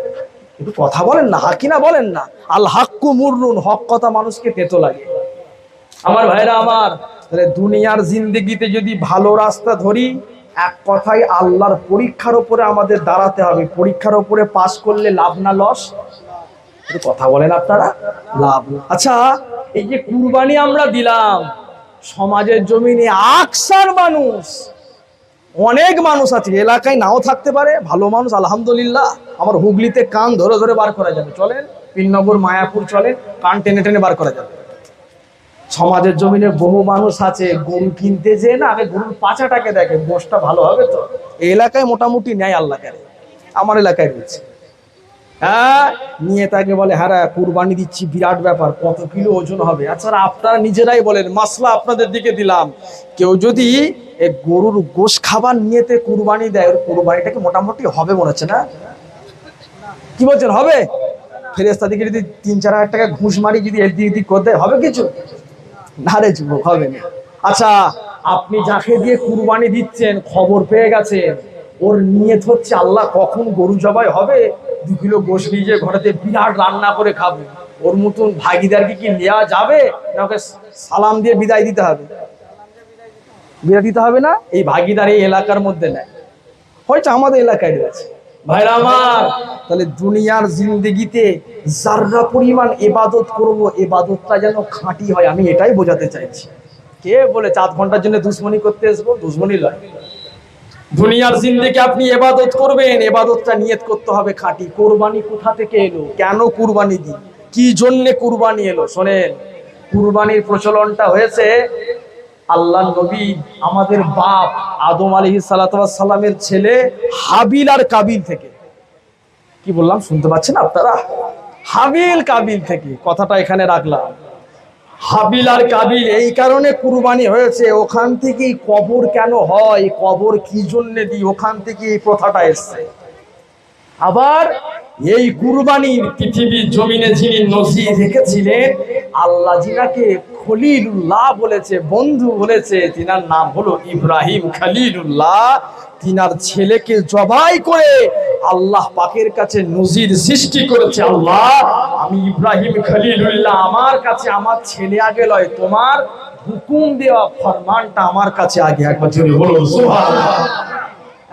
একটু কথা বলেন না, হাকি না বলেন না। আল হাক্কু মুররুন, হক কথা মানুষকে তেতো লাগে। আমার ভাইরা আমার, তাহলে দুনিয়ার জিন্দেগিতে যদি ভালো রাস্তা ধরি, এক কথায় আল্লাহর পরীক্ষার উপরে আমাদের দাঁড়াতে হবে। পরীক্ষার উপরে পাস করলে লাভ না লস? একটু কথা বলেন আপনারা, লাভ। আচ্ছা, এই যে কুরবানি আমরা দিলাম, সমাজের জমিনে আকসার মানুষ, অনেক মানুষ আছে, এলাকায় নাও থাকতে পারে, ভালো মানুষ আলহামদুলিল্লাহ। আমার হুগলিতে কান ধরে ধরে বার করা যাবে, চলেন পীরনগর মায়াপুর চলেন, কান টেনে টেনে বার করা যাবে। সমাজের জমিনে বহু মানুষ আছে গরু কিনতে যে না, আগে গরুর পাচাটাকে দেখে, গোশটা ভালো হবে তো। এই এলাকায় মোটামুটি নেয় আল্লাহ করে, আমার এলাকায় রয়েছে। হ্যাঁ, নিয়ে তাকে বলে হ্যাঁ কুরবানি দিচ্ছি, বিরাট ব্যাপার, কত কিলো ওজন হবে। আচ্ছা আপনারা নিজেরাই বলেন, মাসলা আপনাদের দিকে দিলাম, কেউ যদি গরুর গোশ খাবার নিয়েতে কুরবানি দেয়, ওর কুরবানিটাকে মোটামুটি হবে মনে হচ্ছে না? কি বলছেন, হবে? ফেরেশতা দিকে যদি 3-4 হাজার টাকা ঘুষ মারি, যদি এদিক এদিক করতে হবে কিছু না রে যুবক, হবে না। আচ্ছা, আপনি যাকে দিয়ে কুরবানি দিচ্ছেন খবর পেয়ে গেছেন, ওর নিয়ত হচ্ছে আল্লাহ কখন গরু জবাই হবে 2 কিলো গোশ নিয়ে যে ঘরেতে বিরাট রান্না করে খাবো। ওর মতন ভাগিদারকে কি নেওয়া যাবে না ওকে সালাম দিয়ে বিদায় দিতে হবে? বিদায় দিতে হবে না? এই ভাগিদার এই এলাকার মধ্যে নেই, হয়তো আমাদের এলাকায় রয়েছে। ভাইরা আমার, তাহলে দুনিয়ার জিন্দেগিতে যারা পরিমাণ ইবাদত করব, ইবাদতটা যেন খাঁটি হয়, আমি এটাই বোঝাতে চাইছি। কে বলে 4 ঘন্টার জন্য দুশ্মনী করতে আসবো? দুশ্মনী নয়। দুনিয়ার জিন্দেগি আপনি ইবাদত করবেন, ইবাদতটা নিয়ত করতে হবে খাঁটি। কুরবানি কোথা থেকে এলো? কেন কুরবানি দিই? কি জন্য কুরবানি এলো? শোনেন, কুরবানির প্রচলনটা হয়েছে আল্লাহ নবী আমাদের বাপ আদম আলাইহিস সালাতু ওয়াস সালামের ছেলে হাবিল আর কাবিল থেকে। কি বললাম শুনতে পাচ্ছেন আপনারা? হাবিল কাবিল থেকে কথাটা এখানে রাখলাম। হাবিল আর কাবিল এই কারণে কুরবানি হয়েছে, ওখান থেকেই কবর কেন হয়, কবর কি জন্য দিই, ওখান থেকে এই প্রথাটা এসছে। আবার এই কুরবানির পৃথিবীর জমিনে যিনি নজির রেখেছিলেন, আল্লাহ যিনাকে খলিলুল্লাহ বলেছে, বন্ধু বলেছে, তিনার নাম হলো ইব্রাহিম খলিলুল্লাহ। তিনার ছেলেকে জবাই করে আল্লাহ পাকের কাছে নজির সৃষ্টি করেছে, আল্লাহ আমি ইব্রাহিম খলিলুল্লাহ, আমার কাছে আমার ছেলে আগে লয়, তোমার হুকুম দেওয়া ফরমানটা আমার কাছে আগে। একবার জোরে বলুন সুবহানাল্লাহ।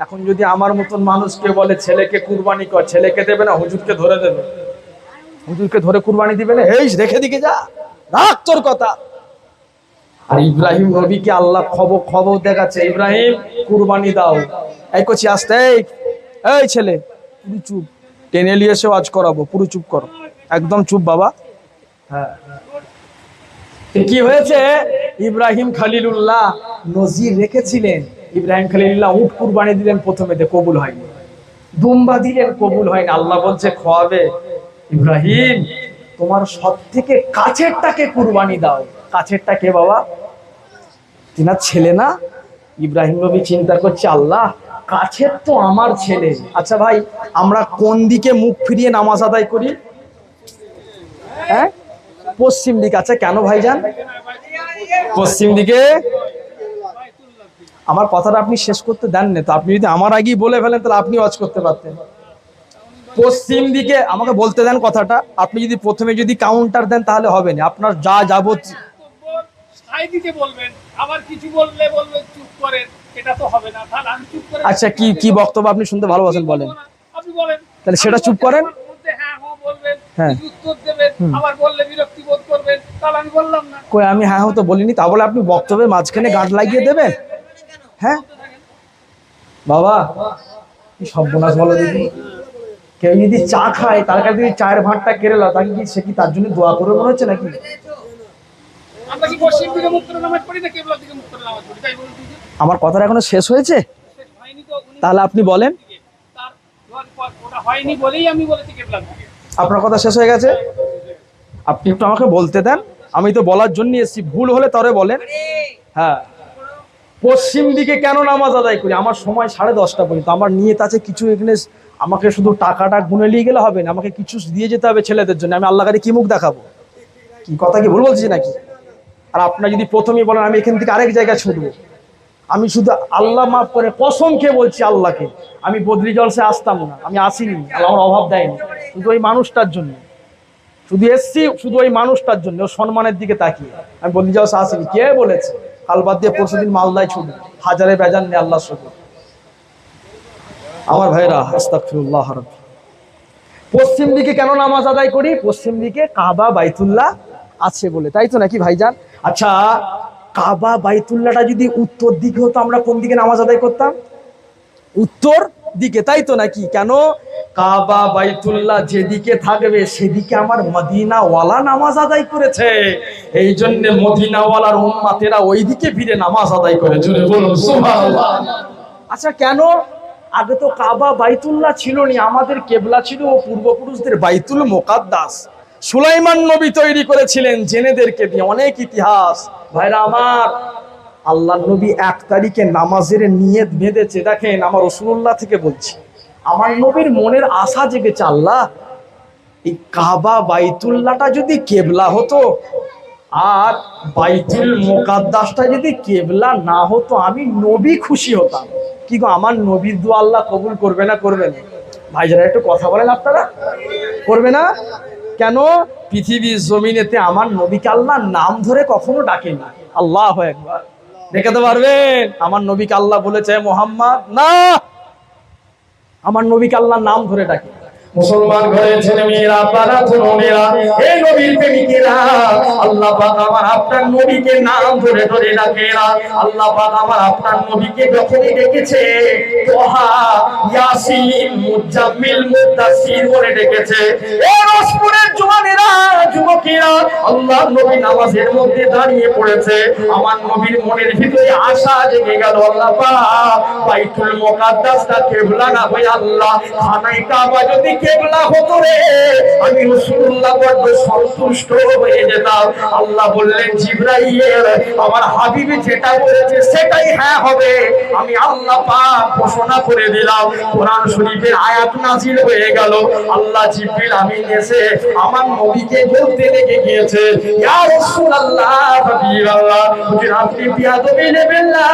এখন যদি আমার মতন মানুষকে বলে ছেলেকে কুরবানি কর, ছেলেকে দেবে না, হুজুরকে ধরে দেবে। হুজুরকে ধরে কুরবানি দিবে না, এই রেখে দিকে যা, রাখ তোর কথা। আর ইব্রাহিম নবীকে আল্লাহ খবর দেখাচ্ছে, ইব্রাহিম কুরবানি দাও। এই কচি আসতে, এই ছেলে পুরো চুপ, টেনে নিয়ে এসে ওয়াজ করাবো, পুরো চুপ করো, একদম চুপ বাবা। হ্যাঁ, কি হয়েছে? ইব্রাহিম খলিলুল্লাহ নজির রেখেছিলেন। ইব্রাহিম খলিলুল্লাহ উট কুরবানি দিলেন, প্রথমেতে কবুল হয়নি। দুম্বা দিলেন, কবুল হয়নি। আল্লাহ বলছে খাওয়াবে, ইব্রাহিম তোমার সব থেকে কাছেরটাকে কুরবানি দাও। কাছেরটা কে বাবা? তিনার ছেলে না? ইব্রাহিম নবী চিন্তা করছে, আল্লাহ কাছের তো আমার ছেলে। আচ্ছা ভাই, আমরা কোন দিকে মুখ ফিরিয়ে নামাজ আদায় করি? হ্যাঁ, পশ্চিম দিকে। আচ্ছা কেন ভাইজান পশ্চিম দিকে? আমার কথাটা আপনি শেষ করতে দেন না তো। আপনি যদি আমার আগেই বলে ফেলেন তাহলে আপনি ওয়াজ করতে পারতেন। পশ্চিম দিকে আমাকে বলতে দেন কথাটা। আপনি যদি প্রথমে যদি কাউন্টার দেন তাহলে হবে না। আপনার যা যাবতীয় আচ্ছা কি বক্তব্য আপনি শুনতে ভালোবাসেন বলেন, তাহলে সেটা চুপ করেন। হ্যাঁ, কই আমি হ্যাঁ তো বলিনি, তা বলে আপনি বক্তব্যের মাঝখানে গাঁট লাগিয়ে দেবেন? হ্যাঁ বাবা, কি সর্বনাশ বলো দিদি। কেউ যদি চা খায়, তার কাছে যদি চায়ের ভাঁটটা কেড়ে লাও, তাকে কি সে কি তার জন্য দোয়া করে মনে হচ্ছে নাকি? আমার কথাটা এখনো শেষ হয়েছে? তাহলে আপনি বলেন। আপনার কথা শেষ হয়ে গেছে, আপনি একটু আমাকে বলতে দেন। আমি তো বলার জন্য এসেছি, ভুল হলে তবে বলেন। হ্যাঁ, পশ্চিম দিকে কেন নামাজ আদায় করি? আমার সময় 10:30 পর্যন্ত। আমার নিয়ত আছে কিছু, এখানে আমাকে শুধু টাকাটা গুনে নিয়ে গেলে হবে না, আমাকে কিছু দিয়ে যেতে হবে ছেলেদের জন্য। আমি আল্লাহ কাছে কি মুখ দেখাবো? কি কথা কি ভুল বলছি নাকি? আর আপনার যদি প্রথমেই বলেন আমি এখান থেকে আরেক জায়গায় ছুটবো, আমি শুধু আল্লাহ মাফ করে কসম খেয়ে বলছি আল্লাহকে, আমি বদলি জলসে আসতাম না, আমি আসিনি, আল্লাহ আমার অভাব দেয়নি। শুধু ওই মানুষটার জন্য শুধু এসছি, শুধু ওই মানুষটার জন্য, ওর সম্মানের দিকে তাকিয়ে আমি বদলি জলসে আসিনি। কে বলেছে? কাল বাদ দিয়ে পরশুদিন মালদায় ছুটবো, হাজারে বেজান নেই, আল্লাহ শুকর। আমার ভাইরা, আস্তাগফিরুল্লাহ রাব্বি। পশ্চিম দিকে কেন নামাজ আদায় করি? পশ্চিম দিকে কাবা বাইতুল্লাহ আছে বলে, তাই তো নাকি ভাইজান? আচ্ছা, কাবা বাইতুল্লাহটা যদি উত্তর দিকে হতো, আমরা কোন দিকে নামাজ আদায় করতাম? উত্তর দিকে, তাই তো নাকি? কেন? কাবা বাইতুল্লাহ যেদিকে থাকবে সেদিকে আমার মদিনাওয়ালা নামাজ আদায় করেছে, এই জন্য মদিনাওয়ালার উম্মতেরা ওই দিকে ফিরে নামাজ আদায় করে। জোরে বলুন সুবহানাল্লাহ। আচ্ছা কেন? আগে তো কাবা বাইতুল্লাহ ছিল না, আমাদের কেবলা ছিল পূর্বপুরুষদের বাইতুল মুকাদ্দাস। সুলাইমান নবী তৈরি করেছিলেন জেনেদেরকে দিয়ে, অনেক ইতিহাস। ভাইরা আমার, আল্লাহ নবী 1 তারিখে নামাজের নিয়ত বেঁধেছে। দেখেন, আমার রাসূলুল্লাহ থেকে বলছি, আমার নবীর মনের আশা জেগেছে, আল্লাহ এই কাবা বাইতুল্লাহটা যদি কেবলা হতো আর বাইতুল মুকাদ্দাসটা যদি কেবলা না হতো আমি নবী খুশি হতাম। কি গো, আমার নবীর দোয়া আল্লাহ কবুল করবে না করবে না? ভাইজারা একটু কথা বলেন, আপনারা করবে না কেন? পৃথিবীর জমিনেতে আমার নবীকে আল্লাহ নাম ধরে কখনো ডাকেনি। আল্লাহু আকবার, দেখাতে পারবেন আমার নবীকে আল্লাহ বলেছে মুহাম্মদ? না, আমার নবীকে আল্লাহ নাম ধরে ডাকে। মুসলমান ঘরে ছেলে মেয়েরা, আপনারা তরুণেরা, এই নবীর প্রেমিকেরা, আল্লাহ পাক আমার আপনার নবীকে নাম ধরে ধরে ডাকে না। আল্লাহ পাক আমার আপনার নবীকে যখনই ডেকেছে তোহা, ইয়াসিন, মুজাম্মিল, মুদাসসির বলে ডেকেছে। এই রসপুরের জওয়ানেরা, যুবকেরা, আল্লাহ নবী নামাজের মধ্যে দাঁড়িয়ে পড়েছে। আমার নবীর মনের ভিতরে আশা জেগে গেল, আল্লাহ পাক বাইতুল মুকাদ্দাসটা কিবলা না হয়ে আল্লাহ খানায়ে কাবা যদি কেবলা হতো রে, আমি রাসূলুল্লাহ বড় সন্তুষ্ট হয়ে যেতাম। আল্লাহ বললেন জিবরাইল, আমার হাবিব যেটা বলেছে সেটাই হ্যাঁ হবে। আমি আল্লাহ পাক ঘোষণা করে দিলাম। কোরআন শরীফের আয়াত নাযিল হয়ে গেল। আল্লাহ জিবরিল আমিন এসে আমার নবীকে বলতে লেগে গিয়েছে, ইয়া রাসূলুল্লাহ, হাবিবাল্লাহ, হুজুর আপনি বিয়াদবি নেবেন না,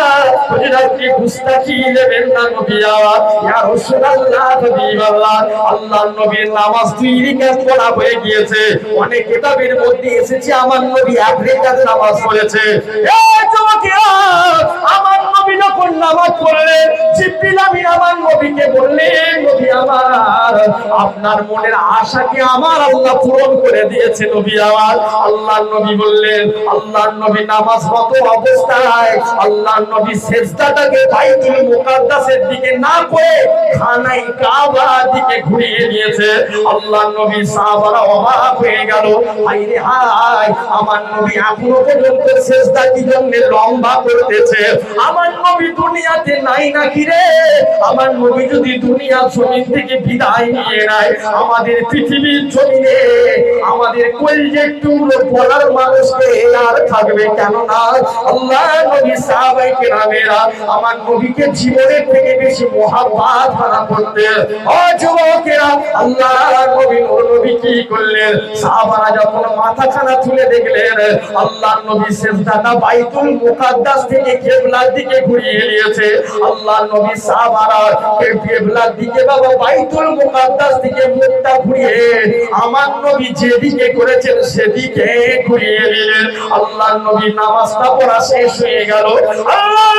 হুজুর আপনি গুস্তাখি নেবেন না নবী আমার। ইয়া রাসূলুল্লাহ, হাবিবাল্লাহ, আল্লাহর নবীর নামাজ 2 রাকাত পড়া হয়ে গিয়েছে। অনেক কিতাবের মধ্যে এসেছে আমার নবী 1 রাকাত নামাজ পড়েছে। এই যুবকেরা, আমার নবী যখন নামাজ পড়লেন, জিবরিল আমিন আমার নবীকে বললেন, নবী আমার, আপনার মনের আশাকে আমার আল্লাহ পূরণ করে দিয়েছে নবী আমার। আল্লাহর নবী বললেন, আল্লাহর নবী নামাজরত অবস্থায় আল্লাহর নবী সিজদাটাকে বাইতুল মুকাদ্দাসের দিকে না করে খানায়ে কাবার দিকে ঘুরিয়ে দিয়েছে। আল্লাহর নবী সাহাবারা অবাক হয়ে গেল, হায় রে হায়, আমার নবী এখনো পর্যন্ত সিজদা কি জন্য লম্বা করতেছে? আমার নবী দুনিয়াতে নাই নাকি রে? আমার নবী যদি দুনিয়ার জমিন থেকে বিদায় নিয়ে নেয়, আমাদের পৃথিবীর জমিনে আমাদের কলিজার টুকরো বলার মানুষকে আর থাকবে কেন না? আল্লাহ নবী সাহাবায়ে কেরামেরা আমার নবীকে জীবনের থেকে বেশি মহব্বত করা করতেন। ও যুবকেরা, আল্লাহ নবী কি করলেন? সাহাবারা যখন মাথাখানা তুলে দেখলেন আল্লাহর নবী সিজদাটা বাইতুল মুকাদ্দাস থেকে কিবলার দিকে ঘুরিয়ে নিয়েছে। আল্লাহর নবী সাহাবারা কিবলার দিকে, বাবা বাইতুল মুকাদ্দাস থেকে মুখটা ঘুরিয়ে আমার নবী যেদিকে করেছেন সেদিকে ঘুরিয়ে দিলেন। আল্লাহর নবী নামাজটা পড়া শেষ হয়ে গেল। আল্লাহর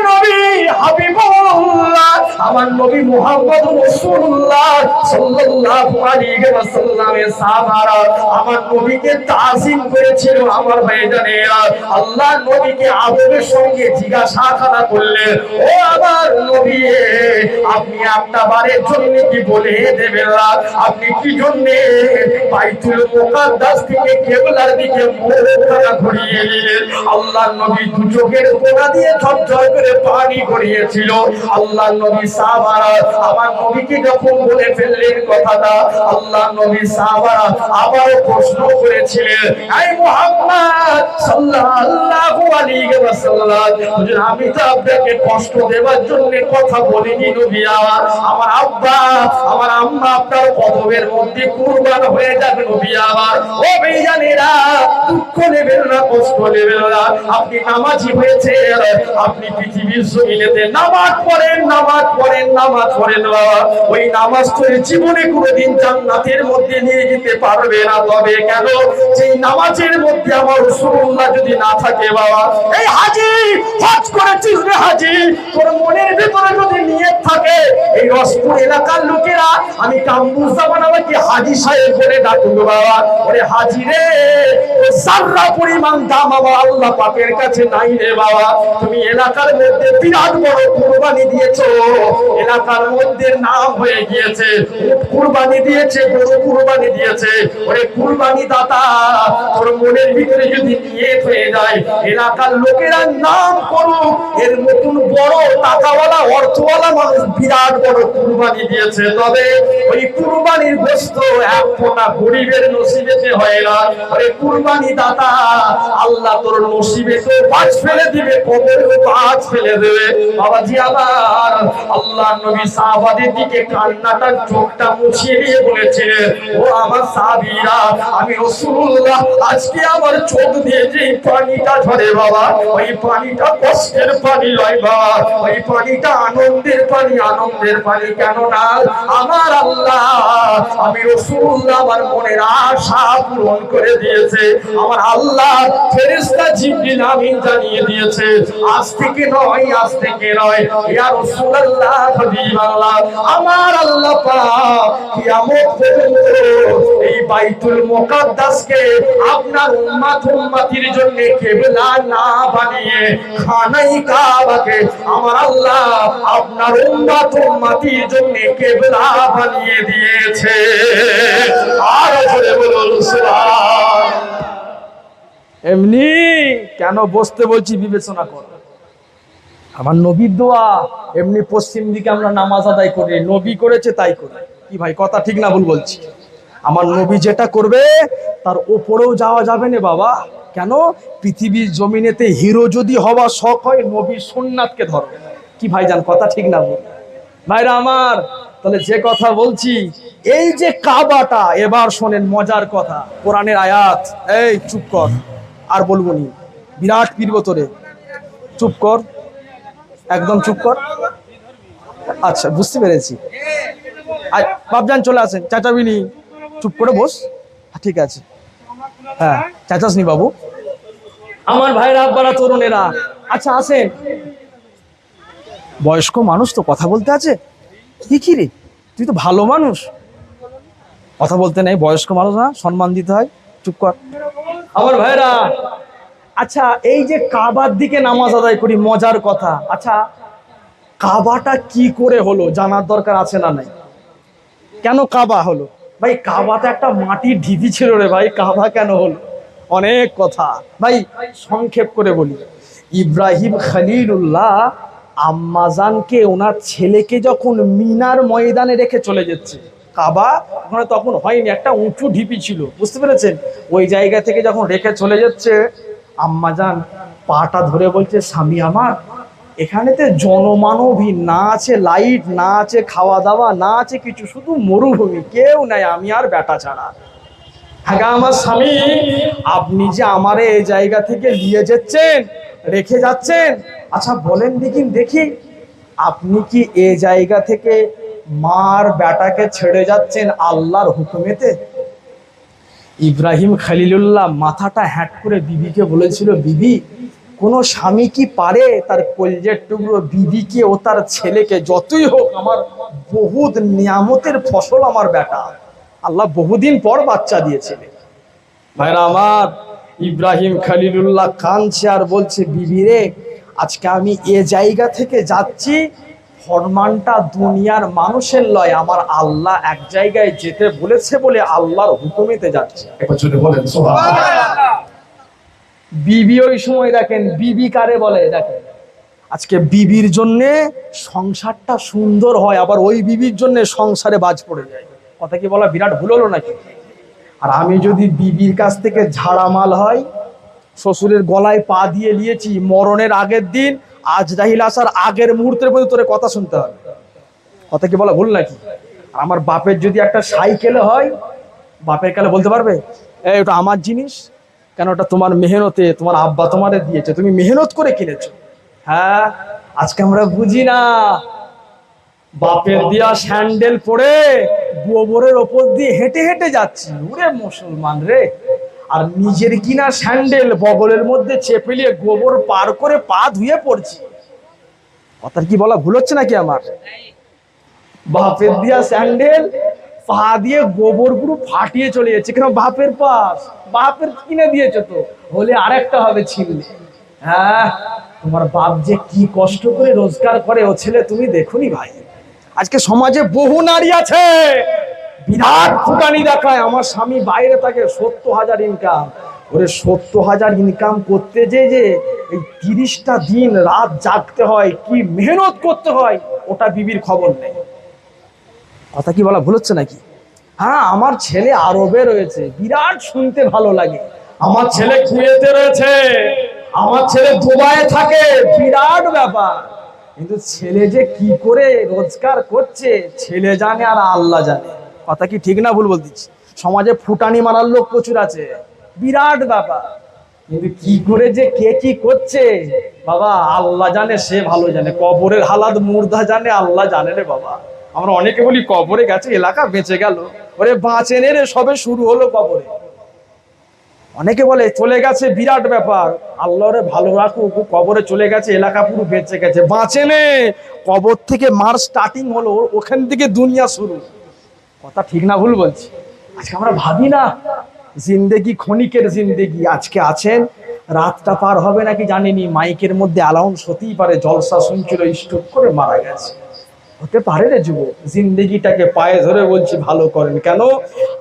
নবী হাবিবুল্লাহ, আমার নবী মুহাম্মদ রাসূলুল্লাহ সাল্লাল্লাহু আলাইহি ওয়াসাল্লামের সাহাবারা আমার নবীকে তাজিম করেছিল। আমার ভাইজানেরা, আল্লাহর নবীকে আদরের সঙ্গে জিজ্ঞাসা করলেন, ও আমার নবী, আপনি একটা বারের জন্য কি বলে দেবেন না, আপনি কি জন্য বাইতুল মুকাদ্দাস থেকে কিবলার দিকে মুখখানা ঘুরিয়ে নিলেন? আল্লাহর নবী দু চোখের কোণা দিয়ে ঝরঝর করে পানি গড়িয়েছিল। আল্লাহর নবী সাহাবারা আমার নবীকে যখন বলে ফেললেন কথাটা, আল্লাহর নবী সাহাবারা আবারও প্রশ্ন করেছিলেন, এই মুহাম্মদ সাল্লাল্লাহু আলাইহি ওয়াসাল্লাম, হুজুর আমি তো আপনাকে কষ্ট দেওয়ার জন্য কথা বলিনি নবী আমার। আমার আব্বা, আমার আম্মা আপনার কদমের মধ্যে কুরবান হয়ে যাবে নবী আমার। ও ভাইজানেরা, দুঃখ নেবেন না, কষ্ট নেবেন না। আপনি নামাজি হয়েছে, আপনি পৃথিবীর জমিনেতে নামাজ পড়েন, নামাজ পড়েন, নামাজ পড়েন বাবা। ওই নামাজ পড়ে জীবনে কোনোদিন জান্নাতের মধ্যে নিয়ে যেতে পারবে না। তবে কেন? যেই নামাজের মধ্যে আমার রাসূলুল্লাহ যদি না থাকে বাবা, এই হাজী হজ করেছিস রে হাজী, তোর মনের ভিতরে যদি নিয়ত থাকে, এই রসপুর এলাকার লোকেরা আমি কামরুজ্জামান আমাকে হাজী সাহেব বলে ডাকুক বাবা। ওরে হাজী রে, ও সাররা পরিমাণ দাম আমার আল্লাহ পাকের কাছে নাই রে বাবা। তুমি এলাকার মধ্যে বিরাট বড় কুরবানি দিয়েছো, এলাকার মধ্যে নাম হয়ে গিয়েছে, উট কুরবানি দিয়েছে, গরু কুরবানি দিয়েছে। ওরে কুরবানি দাতা, তোর মনের ভিতরে যদি নিয়ত হয়ে যায় এলাকার লোকেরা নাম করুক, এর মতন বড় টাকাওয়ালা অর্থওয়ালা মানুষ বিরাট বড় কুরবানি দিয়েছে, তবে ওই কুরবানির গোশত এক ফোঁটা গরিবের নসিবেতে হয় না। আরে কুরবানি দাতা, আল্লাহ তোর নসিবে তো বাজ ফেলে দিবে, কবরে বাজ ফেলে দেবে। বাবাজি আমার, আল্লাহ নবী সাহাবাদের দিকে কান্নাটার চোখটা মুছিয়ে দিয়ে বলেছিলেন, ও আমার সাহাবীরা, আমি রাসূলুল্লাহ আজকে আমার চোখ দিয়ে যে পানিটা ঝরে বাবা, ওই পানিটা কষ্টের পানি নয় বাবা, ওই পানিটা আনন্দের পানি, আনন্দের পানি। কেন না, আমার আল্লাহ, আমি রাসূলুল্লাহ আমার মনের আশা পূরণ করে দিয়েছে। আমার আল্লাহ ফেরেশতা জিবরিল আমিন জানিয়ে দিয়েছে, আজ থেকে নয়, আজ থেকে নয়, ইয়া রাসূলুল্লাহ, হাবিবাল্লাহ, আমার আল্লাহ পাক কিয়ামত পর্যন্ত এই বাইতুল মুকাদ্দাসকে আপনার উম্মত উম্মতির জন্য কিবলা না বানিয়ে খানাই কাবাকে আমার আল্লাহ আপনার উম্মত উম্মতির জন্য কিবলা বানিয়ে দিয়েছে। আর জোরে বলুন সুবহান। এমনি কেন বসতে বলছি বিবেচনা কর। আমার নবীর দোয়া, এমনি পশ্চিম দিকে আমরা নামাজ আদায় করি, নবী করেছে তাই করি। কি ভাই, কথা ঠিক না ভুল বলছি? আমার নবী যেটা করবে তার ওপরেও যাওয়া যাবে না বাবা। কেন? পৃথিবীর জমিনেতে হিরো যদি হওয়া শখ হয়, নবীর সুন্নাতকে ধরো। কি ভাইজান, কথা ঠিক না ভুল? ভাইরা আমার, তাহলে যে কথা বলছি, এই যে কাবাটা, এবার শোনেন মজার কথা, কোরআনের আয়াত। এই চুপ কর, আর বলবো নি, বিরাট পীরব তোরে, চুপ কর, একদম চুপ কর। আচ্ছা, বুঝতে পেরেছি। বাপজান চলে আসেন, চাচাবিনি, চুপ করে বস। ঠিক আছে, হ্যাঁ চাচাসনি বাবু, আমার ভাইরা, আব্বারা, তরুণেরা, আচ্ছা আসেন। বয়স্ক মানুষ তো কথা বলতে আছে, কি রে, তুই তো ভালো মানুষ, কথা বলতে নেই, বয়স্ক মানুষ না, সম্মান দিতে হয়, চুপ কর। আমার ভাইরা, আচ্ছা এই যে কাবার দিকে নামাজ আদায় করি, মজার কথা, আচ্ছা কাবাটা কি করে হলো জানার দরকার আছে না নাই? কেন কাবা হলো? ভাই কাবাটা একটা মাটির ঢিপি ছিল রে ভাই, কাবা কেন হলো? অনেক কথা ভাই, সংক্ষেপ করে বলি। ইব্রাহিম খলিলুল্লাহ আম্মাজানকে, ওনার ছেলেকে যখন মিনার ময়দানে রেখে চলে যাচ্ছে, কাবা ওখানে তখন হয়নি, একটা উঁচু ঢিপি ছিল, বুঝতে পেরেছেন? ওই জায়গা থেকে যখন রেখে চলে যাচ্ছে, আম্মাজান পাটা ধরে বলছে, স্বামী আমার, এখানেতে জনমানবহীন, না আছে লাইট, না আছে খাওয়া দাওয়া, না আছে কিছু, শুধু মরুভূমি, কেউ নাই, আমি আর বেটা ছাড়া। হ্যাঁ আমার স্বামী, আপনি যে আমারে এই জায়গা থেকে নিয়ে যাচ্ছেন, রেখে যাচ্ছেন, আচ্ছা বলেন দেখি, আপনি কি এই জায়গা থেকে মার বেটাকে ছেড়ে যাচ্ছেন আল্লাহর হুকুমেতে? ইব্রাহিম খলিলুল্লাহ মাথাটা হ্যাট করে বিবিকে বলেছিল, বিবি, কোনো স্বামী কি পারে তার কলজের টুকরো বিবিকে ও তার ছেলেকে, যতই হোক আমার বহুত নিয়ামতের ফসল আমার বেটা, আল্লাহ বহুদিন পর বাচ্চা দিয়েছিলেন। ভাইরা আমার, ইব্রাহিম খলিলুল্লাহ কাঁদছে আর বলছে, বিবি রে, আজকে আমি এ জায়গা থেকে যাচ্ছি, ফরমানটা দুনিয়ার মানুষের লয়, আমার আল্লাহ এক জায়গায় যেতে বলেছে বলে আল্লাহর হুকুমেতে যাচ্ছে। একবার জোরে বলেন সুবহানাল্লাহ। বিবি ওই সময় দেখেন, বিবি কারে বলে দেখেন, আজকে বিবির জন্যে সংসারটা সুন্দর হয়, আবার ওই বিবির জন্য সংসারে বাজ পড়ে যায়। কথা কি বলা বিরাট ভুল হলো নাকি? আর আমি যদি বিবির কাছ থেকে ঝাড়া মাল হয়, শ্বশুরের গলায় পা দিয়ে নিয়েছি, মরণের আগের দিন, আজরাইল আসার আগের মুহূর্তের মধ্যে তোরে কথা শুনতে হবে। কথা কি বলা ভুল নাকি? আমার বাপের যদি একটা সাইকেলে হয়, বাপের কালে বলতে পারবে, এই ওটা আমার জিনিস, কেন ওটা তোমার মেহনতে, তোমার আব্বা তোমারে দিয়েছে, তুমি মেহনত করে কিনেছো। হ্যাঁ, আজকে আমরা বুঝি না, বাপের দিয়া স্যান্ডেল পরে গোবরের ওপর দিয়ে হেঁটে হেঁটে যাচ্ছি, ওরে মুসলমান রে, আর নিজের কিনা স্যান্ডেল বগলের মধ্যে চেপে নিয়ে গোবর পার করে পা ধুয়ে পড়ছি। কথা কি বলা ভুল হচ্ছে নাকি আমার? বাপের দিয়া স্যান্ডেল, পা দিয়ে গোবর পুরো ফাটিয়ে চলে যাচ্ছে, কেন? বাপের পাশ, বাপের কিনে দিয়েছে তো, হলে আরেকটা হবে ছিললে। হ্যাঁ, তোমার বাপ যে কি কষ্ট করে রোজগার করে, ও ছেলে তুমি দেখুনি ভাই। আজকে সমাজে বহু নারী আছে বিরাট ফুটানি দেখায়, আমার স্বামী বাইরে থাকে, 70,000 ইনকাম, ওরে 70,000 ইনকাম করতে যে এই 30টা দিন রাত জাগতে হয়, কি মেহনত করতে হয়, ওটা বিবির খবর নেই। কথা কি বলা ভুল হচ্ছে নাকি? হ্যাঁ, আমার ছেলে আরবে রয়েছে, বিরাট শুনতে ভালো লাগে। আমার ছেলে কুয়েতে রয়েছে, আমার ছেলে দুবাইয়ে থাকে, বিরাট ব্যাপার। কিন্তু ছেলে যে কি করে রোজগার করছে ছেলে জানে আর আল্লাহ জানে। কথা কি ঠিক না ভুল বলতেছি? সমাজে ফুটানি মারার লোক প্রচুর আছে, বিরাট ব্যাপার। কিন্তু কি করে যে কে কি করছে বাবা আল্লাহ জানে, সে ভালো জানে। কবরের হালাত মুর্দা জানে, আল্লাহ জানে রে বাবা। আমরা অনেকে বলি কবরে গেছে, এলাকা বেঁচে গেল। ওরে বাঁচেনে রে, সবে শুরু হলো কবরে। অনেকে বলে চলে গেছে, বিরাট ব্যাপার, আল্লাহরে ভালো রাখুক, কবরে চলে গেছে, এলাকা পুরো বেঁচে গেছে। বাঁচেনে, কবর থেকে মার স্টার্টিং হলো, ওখান থেকে দুনিয়া শুরু। কথা ঠিক না ভুল বলছি? আজকে আমরা ভাবি না জিন্দেগি ক্ষণিকের জিন্দেগি। আজকে আছেন, রাতটা পার হবে নাকি জানিনি, মাইকের মধ্যে অ্যালাউন্স হতেই পারে জলসা শুনছিল, স্ট্রোক করে মারা গেছে। হতে পারে রে যুবক। জিন্দেগিটাকে পায়ে ধরে বলছি ভালো করেন। কেন?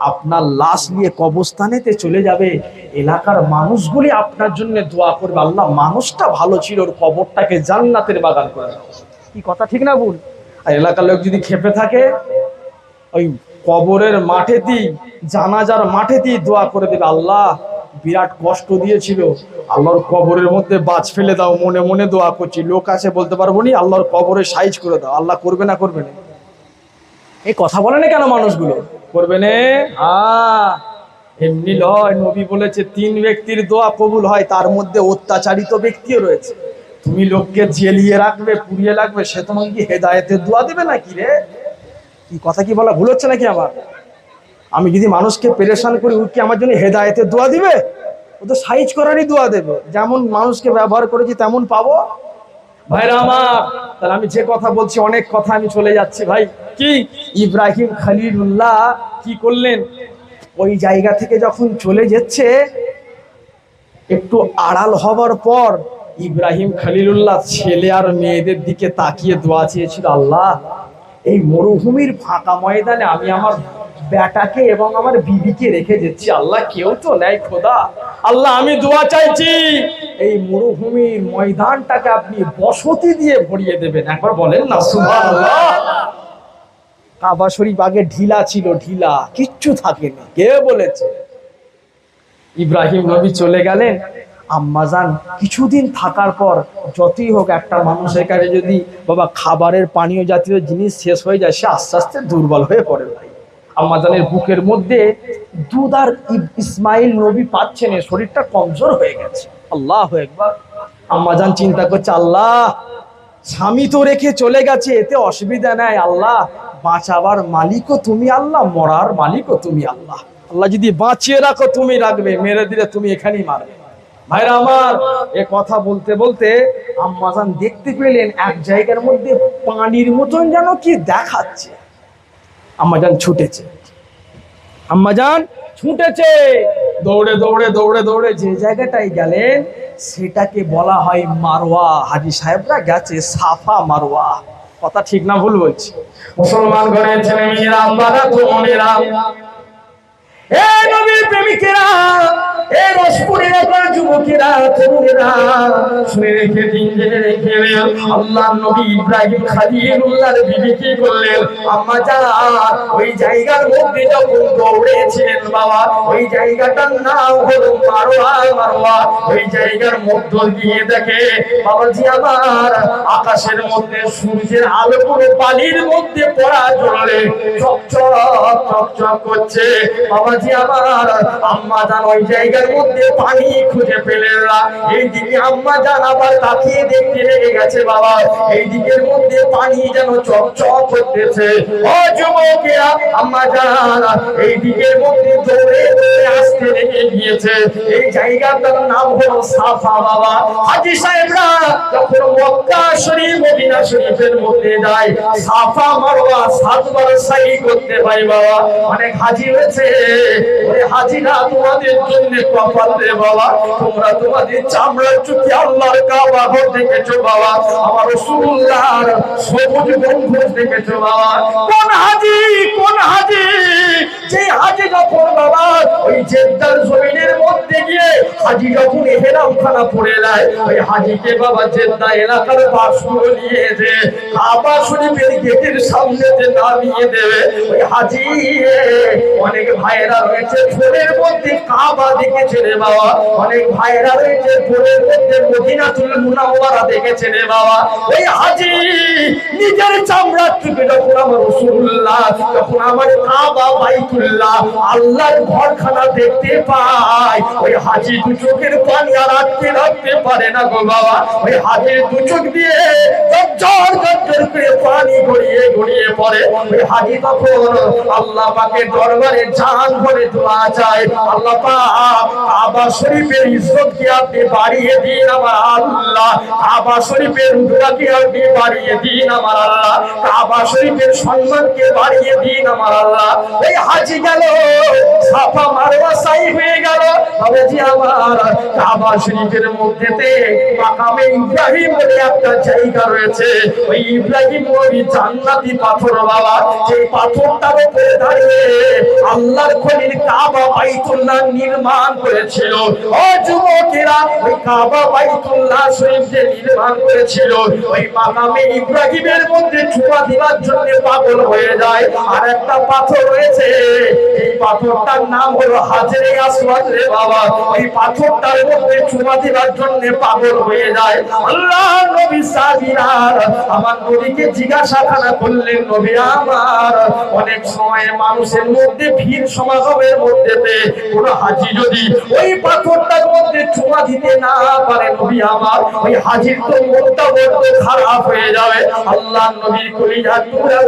আপনার লাশ নিয়ে কবরস্থানেতে চলে যাবে, এলাকার মানুষগুলি আপনার জন্য দোয়া করবে, আল্লাহ মানুষটা ভালো ছিল, ওর কবরটাকে জান্নাতের বাগান করে দাও। কি কথা ঠিক না ভুল? আর এলাকার লোক যদি খেপে থাকে, ওই কবরের মাঠেতেই, জানাজার মাঠেতেই দোয়া করে দেবে, আল্লাহ বিরাট কষ্ট দিয়েছিল, আল্লাহর কবরের মধ্যে বাজ ফেলে দাও, মনে মনে দোয়া করছি, লোক আছে বলতে পারবো নি, আল্লাহর কবরে সাইজ করে দাও। আল্লাহ করবে না? করবে না? এই কথা বলে না কেন মানুষগুলো? করবে না? এমনি লয়, নবী বলেছে 3 ব্যক্তির দোয়া কবুল হয়, তার মধ্যে অত্যাচারিত ব্যক্তিও রয়েছে। তুমি লোককে জেলিয়ে রাখবে, পুড়িয়ে রাখবে, সে তোমাকে কি হেদায়েতের দোয়া দেবে নাকি রে? কি কথা কি বলা ভুল হচ্ছে নাকি আমার? আমি যদি মানুষকে পেরেশান করি, ও কি আমার জন্য হেদায়েতের দোয়া দিবে? ও তো সাইজ করারই দোয়া দেবে, যেমন মানুষকে ব্যবহার করেছি তেমন পাবো। ভাইরা আমার, তাহলে আমি যে কথা বলছি, অনেক কথা আমি চলে যাচ্ছি ভাই। কি ইব্রাহিম খলিলুল্লাহ কি করলেন? ওই জায়গা থেকে যখন চলে যাচ্ছে, একটু আড়াল হবার পর ইব্রাহিম খলিলুল্লাহ ছেলে আর মেয়েদের দিকে তাকিয়ে দোয়া চেয়েছিল, আল্লাহ এই মরুভূমির ফাঁকা ময়দানে আমি আমার বেটাকে এবং আমার বিবিকে রেখে যাচ্ছি, আল্লাহ কেউ তো নেই খোদা, আল্লাহ আমি দোয়া চাইছি এই মরুভূমির ময়দানটাকে আপনি বসতি দিয়ে ভরিয়ে দেবেন। একবার বলেন না সুবহানাল্লাহ। কাবা শরীফ আগে ঢিলা ছিল, ঢিলা, কিচ্ছু থাকেনি। কে বলেছে? ইব্রাহিম নবী চলে গেলেন। আম্মাজান কিছুদিন থাকার পর, যতই হোক একটা মানুষের কাছে যদি বাবা খাবারের পানীয় জাতীয় জিনিস শেষ হয়ে যায়, সে আস্তে আস্তে দুর্বল হয়ে পড়ে। ভাই আম্মাজানের বুকের মধ্যে দুধ আর ইসমাইল নবী পাচ্ছেন, শরীরটা কমজোর হয়ে গেছে। আল্লাহু আকবার। আম্মাজান চিন্তা করছে, আল্লাহ স্বামী তো রেখে চলে গেছে, এতে অসুবিধা নাই, আল্লাহ বাঁচাবার মালিকও তুমি, আল্লাহ মরার মালিকও তুমি, আল্লাহ আল্লাহ যদি বাঁচিয়ে রাখো তুমি রাখবে, মেরে দিলে তুমি এখানেই মারবে। ভাইরা আমার, এ কথা বলতে বলতে আম্মাজান দেখতে পেলেন এক জায়গার মধ্যে পানির মতন যেন কি দেখাচ্ছে। আম্মাজান ছুটেছে, আম্মাজান ছুটেছে, দৌড়ে দৌড়ে দৌড়ে দৌড়ে যে জায়গাটায় গেলেন সেটাকে বলা হয় মারওয়া। হাজী সাহেবরা গেছে সাফা মারওয়া। কথা ঠিক না ভুল বলছি? মুসলমান ঘরের ছেলে মেয়েরা, আব্বারা বোনেরা, এই নবীর প্রেমিকেরা, এই রসপুরের যুবকেরা, তরুণেরা, শুনে রেখে দিন জেনে রেখে, আল্লাহ নবী ইব্রাহিম খলিলুল্লাহর বিবি কি করলেন? আম্মা জান ওই জায়গার মধ্যে যখন দৌড়েছিলেন বাবা, ওই জায়গাটার নাম হলো মারওয়া। মারওয়া ওই জায়গার মধ্য দিয়ে দেখে বাবাজি আমার, আকাশের মধ্যে সূর্যের আলো পুরো বালির মধ্যে পড়া জলে চকচক চকচক করছে। বাবাজি আমার, আম্মা জান ওই জায়গার মধ্যে পানি খুঁজে পেলেন না। এইদিকে আম্মা জান আবার তাকিয়ে দেখতে লেগে গেছে বাবা, এই দিকের মধ্যে পানি যেন চকচক করতেছে। ও যুবকেরা, আম্মা জান এই দিকের মধ্যে দৌড়ে দৌড়ে আসতে লেগে গিয়েছে। এই জায়গাটার নাম হলো সাফা বাবা। হাজী সাহেবরা যখন মক্কা শরীফ মদিনা শরীফের মধ্যে যায়, সাফা মারওয়া 7 বার সাই করতে হয় বাবা। অনেক হাজী হয়েছে, ওরে হাজীরা তোমাদের জন্য কপাল রে বাবা, তোমরা তোমাদের চামড়ার চুকি আল্লাহর কাবা ঘর দেখেছো বাবা, আমার রাসূলুল্লাহর সবুজ গম্বুজ দেখেছো বাবা। কোন হাজী যে হাজি যখন বাবা ওই জেদ্দার জমিনের মধ্যে গিয়ে হাজি যখন ইহরাম খানা পড়ে যায়, ওই হাজিকে বাবা জেদ্দা এলাকার বাসগুলো নিয়ে যে কাবা শরীফের গেটের সামনেতে নামিয়ে দেবে। ওই হাজি অনেক ভাইরা রয়েছে ফোনের মধ্যে কাবা দেখেছে রে বাবা, অনেক ভাইরা রয়েছে ফোনের মধ্যে মদিনাতুল মুনাওয়ারা দেখেছে রে বাবা। ওই হাজি নিজের চামড়ার চোখে যখন আমার রাসূলুল্লাহ, যখন আমার কাবা বাইতুল্লাহ আল্লাহর ঘরখানা দেখতে পায়, ওই হাজি দু চোখের পানি আর আটকে রাখতে পারে না গো বাবা। ওই হাজির দু চোখ দিয়ে জর্জর জর্জর করে পানি গড়িয়ে গড়িয়ে পড়ে। ওই হাজি তখন আল্লাহ পাকের দরবারে জান ভরে দোয়া চায়, আল্লাহ পাক কাবা শরীফের ইজ্জতকে আপনি বাড়িয়ে দিন আমার আল্লাহ, কাবা শরীফের রূপটাকে আপনি বাড়িয়ে দিন আমার আল্লাহ, কাবা শরীফের সম্মানকে বাড়িয়ে দিন আমার আল্লাহ। এই হাজি গেল সাফা মারওয়া সাই হয়ে গেল বাবাজি আমার। কাবা শরীফের মধ্যেতে মাকামে ইব্রাহিম বলে একটা জায়গা রয়েছে, ওই ইব্রাহিম ওই জান্নাতি পাথর বাবা, যে পাথরটার উপরে দাঁড়িয়ে আল্লাহর খলিল কাবা বাইতুল্লাহ নির্মাণ করেছিল। ও যুবকেরা, ওই কাবা বাইতুল্লাহ শরীফ যে নির্মাণ করেছিল, ওই মাকামে ইব্রাহিমের মধ্যে চুমা দেওয়ার জন্য পাগল হয়ে যায়। আর একটা পাথর রয়েছে, এই পাথরটার নাম হলো হাজরে আসওয়াদ রে বাবা। ওই পাথরটার মধ্যে চুমা দেওয়ার জন্য পাগল হয়ে যায়। আল্লাহ নবী সাহাবীরা আমার নবীকে জিজ্ঞাসা করলেন, নবী আমার, অনেক সময় মানুষের মধ্যে ভিড় সমাগমের মধ্যেতে কোন হাজি যদি ওই পাথরটার মধ্যে চুমা দিতে না পারে নবী আমার, ওই হাজির তো মনটা বড় খারাপ হয়ে যাবে। আল্লাহ নবীর কলিজা টুকরা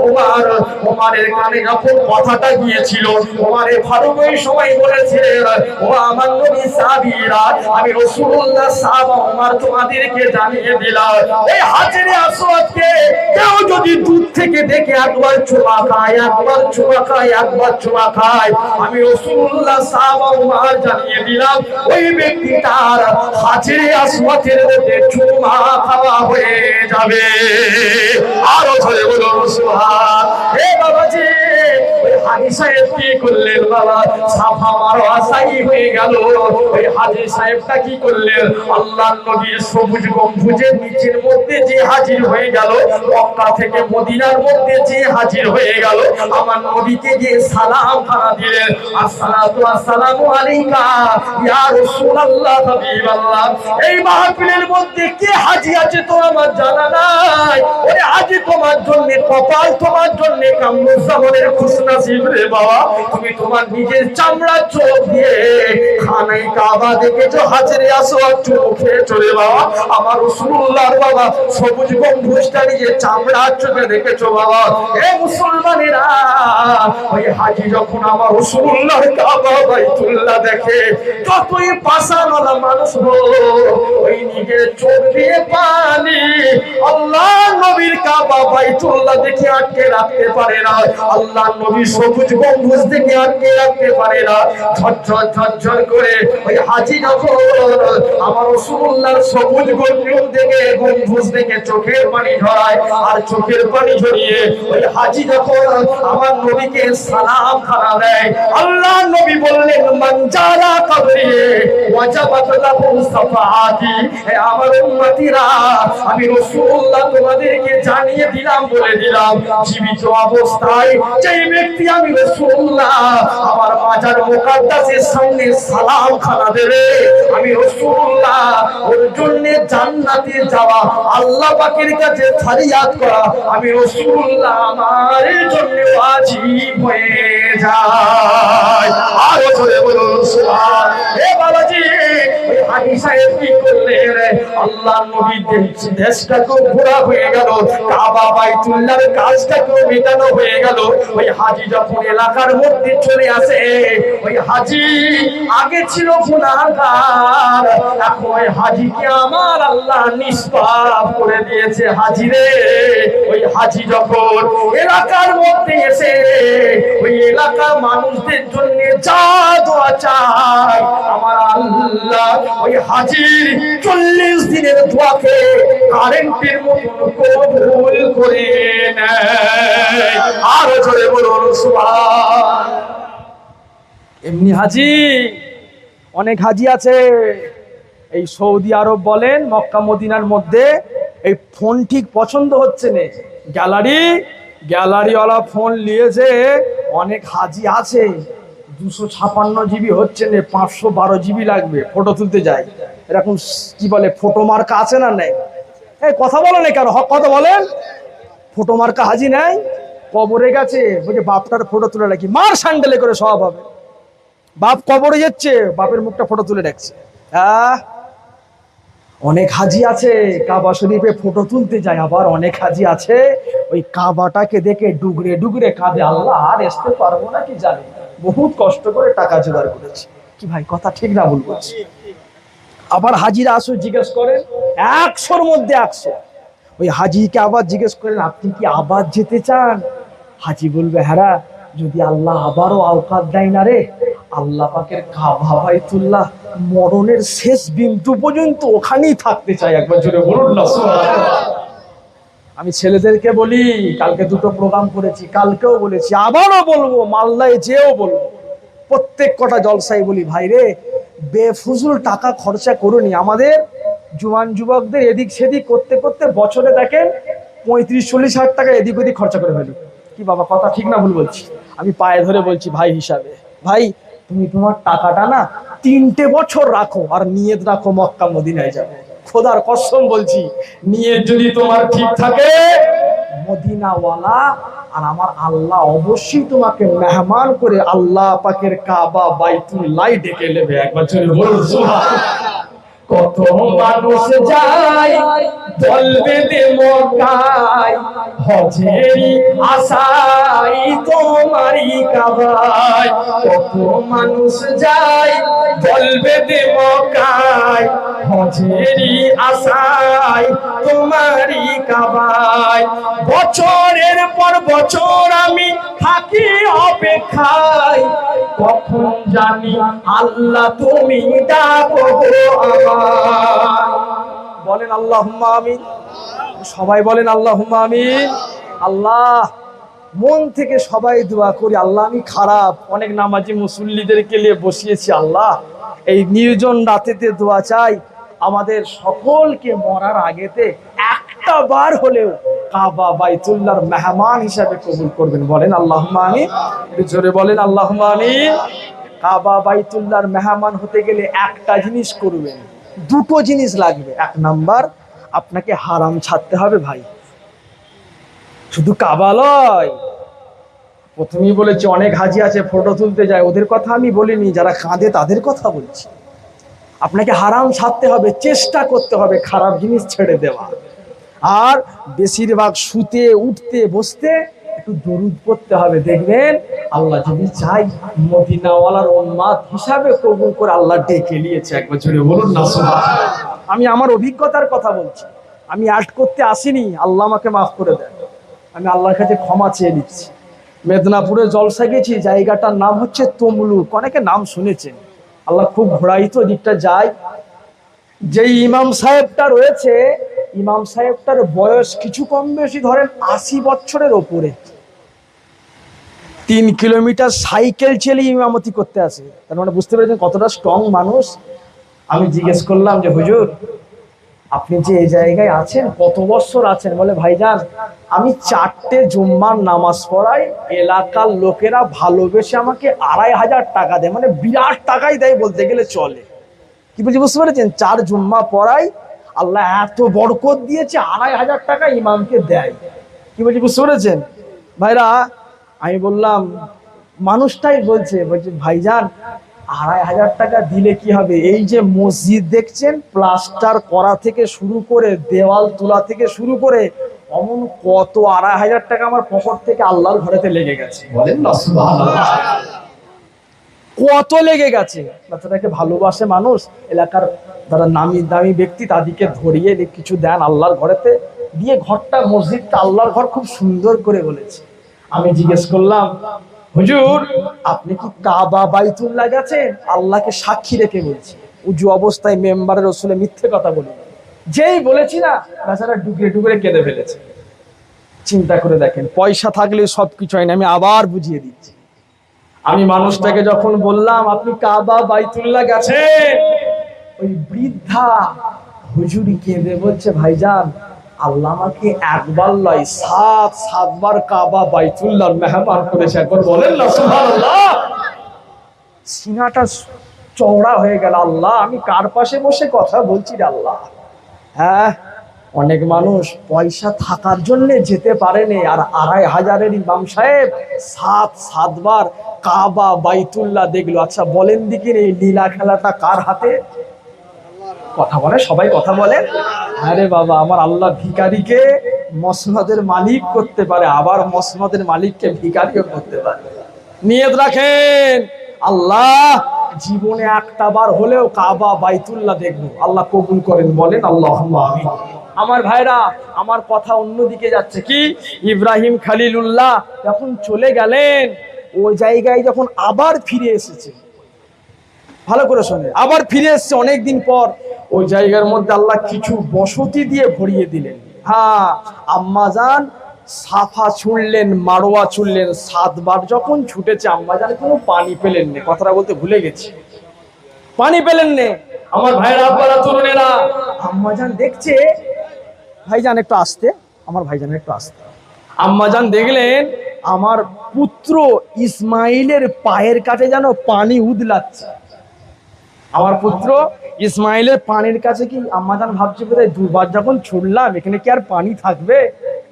ওমরের কানে যখন কথাটা গিয়েছিল, ওমরে ফারুক ওই সময় বলেছিলেন, ও আমার নবী সাহাবীরা, আমি রাসূলুল্লাহ সাহাবা ওমর তোমাদেরকে জানিয়ে দিলাম, এই হাজরে আসওয়াদকে কেউ যদি দূর থেকে দেখে একবার চুমা খায়, একবার চুমা খায়, একবার চুমা খায়, আমি রাসূলুল্লাহ সাহাবা ওমর জানিয়ে দিলাম, ওই ব্যক্তিটার হাজরে আসওয়াদের মধ্যে চুমা খাওয়া হয়ে যাবে। আরো ধরে বলুন সুবহান। হে বাবাজি, ওই হাজী সাহেব কি করলেন বাবা, সাফা মারওয়া সাই হয়ে গেল। ওই হাজী সাহেবটা কি করলেন, আল্লাহর নবীর সবুজ গম্বুজের নিচের মধ্যে যে হাজির হয়ে গেল, মক্কা থেকে মদিনার মধ্যে যে হাজির হয়ে গেল, আমার নবীকে গিয়ে সালাম খানা দিলেন, আসসালাতু আসসালামু আলাইকা ইয়া রাসূলুল্লাহ হাবিবাল্লাহ। এই মাহফিলের মধ্যে কে হাজী আছে তো আমার জানা নাই। ওই হাজী তোমার জন্য কপাল, তোমার জন্য কামরুজ্জামানের খুশনসিব রে বাবা। তুমি তোমার নিজের চামড়ার চোখ দিয়ে খানায় কাবা দেখেছো, হাজরে আসওয়াদ চোখে চলে বাবা। আমার রাসূলুল্লাহর বাবা সবুজ গম্বুজটা নিজের চামড়ার চোখে দেখেছো বাবা। এ মুসলমানেরা, ওই হাজী যখন আমার রাসূলুল্লাহর কাবা বাইতুল্লাহ দেখে, যতই পাশাওয়ালা মানুষ হোক, ওই নিজের চোখ দিয়ে পানি আল্লাহ নবীর কাবা বাইতুল্লাহ দেখে আটকে রাখতে পারে না, আল্লাহ নবীর সবুজ গম্বুজ দেখে আটকে রাখতে পারে না। ঝরঝর ঝরঝর করে ওই হাজী যখন আমার রাসূলুল্লাহর সবুজ গম্বুজ দেখে চোখের পানি ঝরায়, আর চোখের পানি ঝরিয়ে ওই হাজী যখন আমার নবীকে সালাম খানা দেয়, আল্লাহ নবী বললেন, মান জারা কবরি ওয়াজাবাত লাহু সাফাআতি। হে আমার উম্মতিরা, আমি রাসূলুল্লাহ তোমাদেরকে জানিয়ে দিলাম, বলে দিলাম, জীবিত অবস্থায় যে ব্যক্তি আমি রাসূলুল্লাহ আমার মাজার মুকাদ্দাসের সামনে সালাম খানা দেবে, আমি রাসূলুল্লাহ ওর জন্য জান্নাতে যাওয়া, আল্লাহ পাকের কাছে ফরিয়াদ করা, আমি রাসূলুল্লাহ আমার জন্য ওয়াজিব হয়ে যায়। আরো জোরে বলুন সুবহান। হে বাবাজি, ওই হাজী সাহেব কি করলেন, আল্লাহ নবী দেশটাকে ঘোরা হয়ে গেল, কাবা বাইতুল্লাহর কাজটাকে মেটানো হয়ে গেল। ওই হাজী যখন এলাকার মধ্যে চলে আসে, ওই হাজী আগে ছিল গুনাহগার, এখন ওই হাজীকে আমার আল্লাহ নিষ্পাপ করে দিয়েছে। হাজী রে, ওই হাজী যখন এলাকার মধ্যে এসে ওই এলাকার মানুষদের জন্য যা দোয়া চায়, আমার আল্লাহ ওই হাজীর 40 দিনের দোয়াকে কারেন্টের মতন কবুল করে নেয়। আরো জোরে বলুন সুবহান। এমনি হাজি অনেক হাজি আছে। এই সৌদি আরব বলেন মক্কা মদিনার মধ্যে এই ফোন ঠিক পছন্দ হচ্ছে না, গ্যালারিওয়ালা ফোন নিয়েছে। অনেক হাজি আছে 256 জিবি হচ্ছে না, 512 জিবি লাগবে, ফটো তুলতে যায়। এরকম কি বলে ফটো মার্কা আছে না নেই? এই কথা বলে না কেন, হক কথা বলেন। ফটো মার্কা হাজি নাই, কবরে গেছে বলছে বাপটার ফটো তুলে রাখি, মার স্যান্ডেলে করে সব হবে। বাপ কবরে যাচ্ছে, বাপের মুখটা ফটো তুলে রাখছে। অনেক হাজি আছে কাবা শরীফে ফটো তুলতে যায়, আবার অনেক হাজি আছে ওই কাবাটাকে দেখে ডুগরে ডুগরে কাঁদে, আল্লাহ আর আসতে পারবো না কি জানি, বহুত কষ্ট করে টাকা জোগাড় করেছে। কি ভাই কথা ঠিক না ভুল বলছি? আবার হাজিরা আসো জিজ্ঞেস করেন 100-র মধ্যে 100। ওই হাজিকে আবার জিজ্ঞেস করেন আপনি কি আবার যেতে চান? হাজি বলবে হ্যাঁ, যদি আল্লাহ আবারও আওকাত দেয় না রে, আল্লাহ পাকের কাবা বাইতুল্লাহ মরণের শেষ বিন্দু পর্যন্ত ওখানেই থাকতে চাই। একবার জোরে বলুন না সুবহানাল্লাহ। আমি ছেলেদেরকে বলি, কালকে 2টো প্রোগ্রাম করেছি, কালকেও বলেছি, আবারও বলবো, মালদায় যেও বলবো, প্রত্যেক কটা জলসাই বলি ভাই রে, বেফুজুল টাকা খরচা করুনি। আমাদের জুয়ান যুবকদের এদিক সেদিক করতে করতে বছরে দেখেন 35-40 হাজার টাকা এদিক ওদিক খরচা করে ফেলি। কি বাবা কথা ঠিক না ভুল বলছি? আমি পায়ে ধরে বলছি ভাই হিসাবে, ভাই তুমি তোমার টাকাটা না 3টে বছর রাখো আর নিয়ত রাখো মক্কা মদিনায় যাবে। খোদার কসম বলছি, নিয়ত যদি তোমার ঠিক থাকে, মদিনাওয়ালা আর আমার আল্লাহ অবশ্যই তোমাকে মেহমান করে আল্লাহ পাকের কাবা বাইতুল্লাহ ডেকে নেবে। একবার জোরে বলুন সুবহানাল্লাহ। কত মানুষ যায় দল বেঁধে মক্কায়, হজেরই আশায় তোমারই কাবায়। কত মানুষ যায় দল বেঁধে মক্কায়, হজেরই আশায় তোমারই কাবায়। বছরের পর বছর আমি থাকি অপেক্ষায়, কখন জানি আল্লাহ তুমি ডাকো আমায়। বলেন আল্লাহুম্মা আমিন, সবাই বলেন আল্লাহুম্মা আমিন। আল্লাহ মন থেকে সবাই দোয়া করি, আল্লাহ আমি খারাপ, অনেক নামাজি মুসল্লিদেরকে নিয়ে বসিয়েছি, আল্লাহ এই নির্জন রাতেতে দোয়া চাই আমাদের সকলকে মরার আগেতে একটা বার হলেও কাবা বাইতুল্লাহর মেহমান হিসাবে কবুল করবেন। বলেন আল্লাহুম্মা আমিন, একটু জোরে বলেন আল্লাহুম্মা আমিন। কাবা বাইতুল্লাহর মেহমান হতে গেলে একটা জিনিস করবেন, 2টো জিনিস লাগবে। 1 নাম্বার, আপনাকে হারাম ছাড়তে হবে ভাই, শুধু কাবা লয়। প্রথমেই বলেছি অনেক হাজি আছে ফটো তুলতে যায়, ওদের কথা আমি বলিনি, যারা কাঁদে তাদের কথা বলছি। আপনাকে হারাম ছাড়তে হবে, চেষ্টা করতে হবে খারাপ জিনিস ছেড়ে দেওয়া। আর বেশিরভাগ শুতে উঠতে বসতে একটু দরুদ পড়তে হবে, দেখবেন আল্লাহ যদি চাই মদিনাওয়ালার উম্মাত হিসাবে কবুল করে আল্লাহ ডেকে নিয়েছে। একবার জোরে বলুন না সুবহানাল্লাহ। আমি আমার অভিজ্ঞতার কথা বলছি, আমি আর্ট করতে আসিনি, আল্লাহ আমাকে মাফ করে দেন, আমি আল্লাহর কাছে ক্ষমা চেয়ে নিচ্ছি। মেদিনীপুরে জলসা গেছি, জায়গাটার নাম হচ্ছে তমলুক, অনেকে নাম শুনেছেন, আল্লাহ খুব ঘোরাইতো দিকটা যায়। যেই ইমাম সাহেবটা রয়েছে, ইমাম সাহেবটার বয়স কিছু কম বেশি ধরেন 80 বছরের ওপরে, 3 কিলোমিটার সাইকেল চালিয়ে ইমামতি করতে আসে। তার মানে বুঝতে পেরেছেন কতটা স্ট্রং মানুষ। আমি জিজ্ঞেস করলাম যে হুজুর আপনি যে এই জায়গায় আছেন কত বছর আছেন? বলে ভাইজান আমি 4টে জুম্মার নামাজ পড়াই, এলাকার লোকেরা ভালোবেসে আমাকে 2500 টাকা দেয়, মানে বিরাট টাকাই দেয় বলতে গেলে চলে। কি বলছি বুঝতে পেরেছেন? 4 জুম্মা পড়াই, আল্লাহ এত বরকত দিয়েছে, 2500 টাকা ইমামকে দেয়। কি বলছি বুঝতে পেরেছেন ভাইরা? আমি বললাম, মানুষটাই বলছে ভাইজান 2500 টাকা দিলে কি হবে? এই যে মসজিদ দেখছেন, প্লাস্টার করা থেকে শুরু করে দেওয়াল তোলা থেকে শুরু করে অমন কত 2500 টাকা আমার পকেট থেকে আল্লাহর ঘরেতে লেগে গেছে। বলেন না সুবহানাল্লাহ। কত লেগে গেছে। বাচ্চাটাকে ভালোবাসে মানুষ, এলাকার যারা নামি দামি ব্যক্তি তাদেরকে ধরিয়ে কিছু দেন আল্লাহর ঘরেতে দিয়ে, ঘরটা মসজিদটা আল্লাহর ঘর খুব সুন্দর করে বলেছে। আমি জিজ্ঞেস করলাম হুজুর আপনি কি কাবা বাইতুল্লাহ গেছেন? আল্লাহকে সাক্ষী রেখে বলছি, উজু অবস্থায় মেম্বারের রসুলে মিথ্যে কথা বলি। যেই বলেছি না, বেচারা ডুকরে ডুকরে কেঁদে ফেলেছে। চিন্তা করে দেখেন, পয়সা থাকলে সবকিছু হয় না। আমি আবার বুঝিয়ে দিচ্ছি, আমি মানুষটাকে যখন বললাম আপনি কাবা বাইতুল্লাহ গেছেন, ওই বৃদ্ধা হুজুরি কেঁদে বলছে ভাইজান আল্লাহ আমাকে একবার নয় সাতবার কাবা বাইতুল্লাহর মেহমান করেছে। একবার বলেন না সুবহানাল্লাহ। সিনাটা চওড়া হয়ে গেল, আল্লাহ আমি কার পাশে বসে কথা বলছি রে আল্লাহ। হ্যাঁ, অনেক মানুষ পয়সা থাকার জন্য যেতে পারেনি, আর 2500-এর ইমাম সাহেব সাতবার কাবা বাইতুল্লাহ দেখলো। আচ্ছা বলেন দিকে এই লীলা খেলাটা কার হাতে? কথা বলে সবাই, কথা বলে। আরে বাবা, আমার আল্লাহ ভিখারিকে মসনদের মালিক করতে পারে, আবার মসনদের মালিককে ভিখারিও করতে পারে। নিয়ত রাখেন আল্লাহ জীবনে একটা বার হলেও কাবা বাইতুল্লাহ দেখবো, আল্লাহ কবুল করেন, বলেন আল্লাহুম্মা আমিন। আমার ভাইরা, আমার কথা অন্যদিকে যাচ্ছে। কি ইব্রাহিম খলিলুল্লাহ যখন চলে গেলেন, ওই জায়গায় যখন আবার ফিরে এসেছে, ভালো করে শোনে, আবার ফিরে এসেছে অনেকদিন পর, ওই জায়গার মধ্যে আল্লাহ কিছু বসতি দিয়ে ভরিয়ে দিলেন। হ্যাঁ, আম্মাজান সাফা ছুঁড়লেন, মারোয়া ছুঁড়লেন, 7বার যখন ছুটেছে আম্মাজান কোনো পানি পেলেন না। কথাটা বলতে ভুলে গেছি, পানি পেলেন না। আমার ভাইরা, আপনারা তরুণেরা, আম্মাজান দেখছে, ভাইজান একটু আসতে, আমার ভাইজান একটু আসতে। আম্মাজান দেখলেন আমার পুত্র ইসমাইলের পায়ের কাছে যেন পানি উদলাচ্ছে। আমার পুত্র ইসমাইলের পানির কাছে কি আম্মাজান ভাবছে বোধহয় 2বার যখন ছুটলাম এখানে কি আর পানি থাকবে?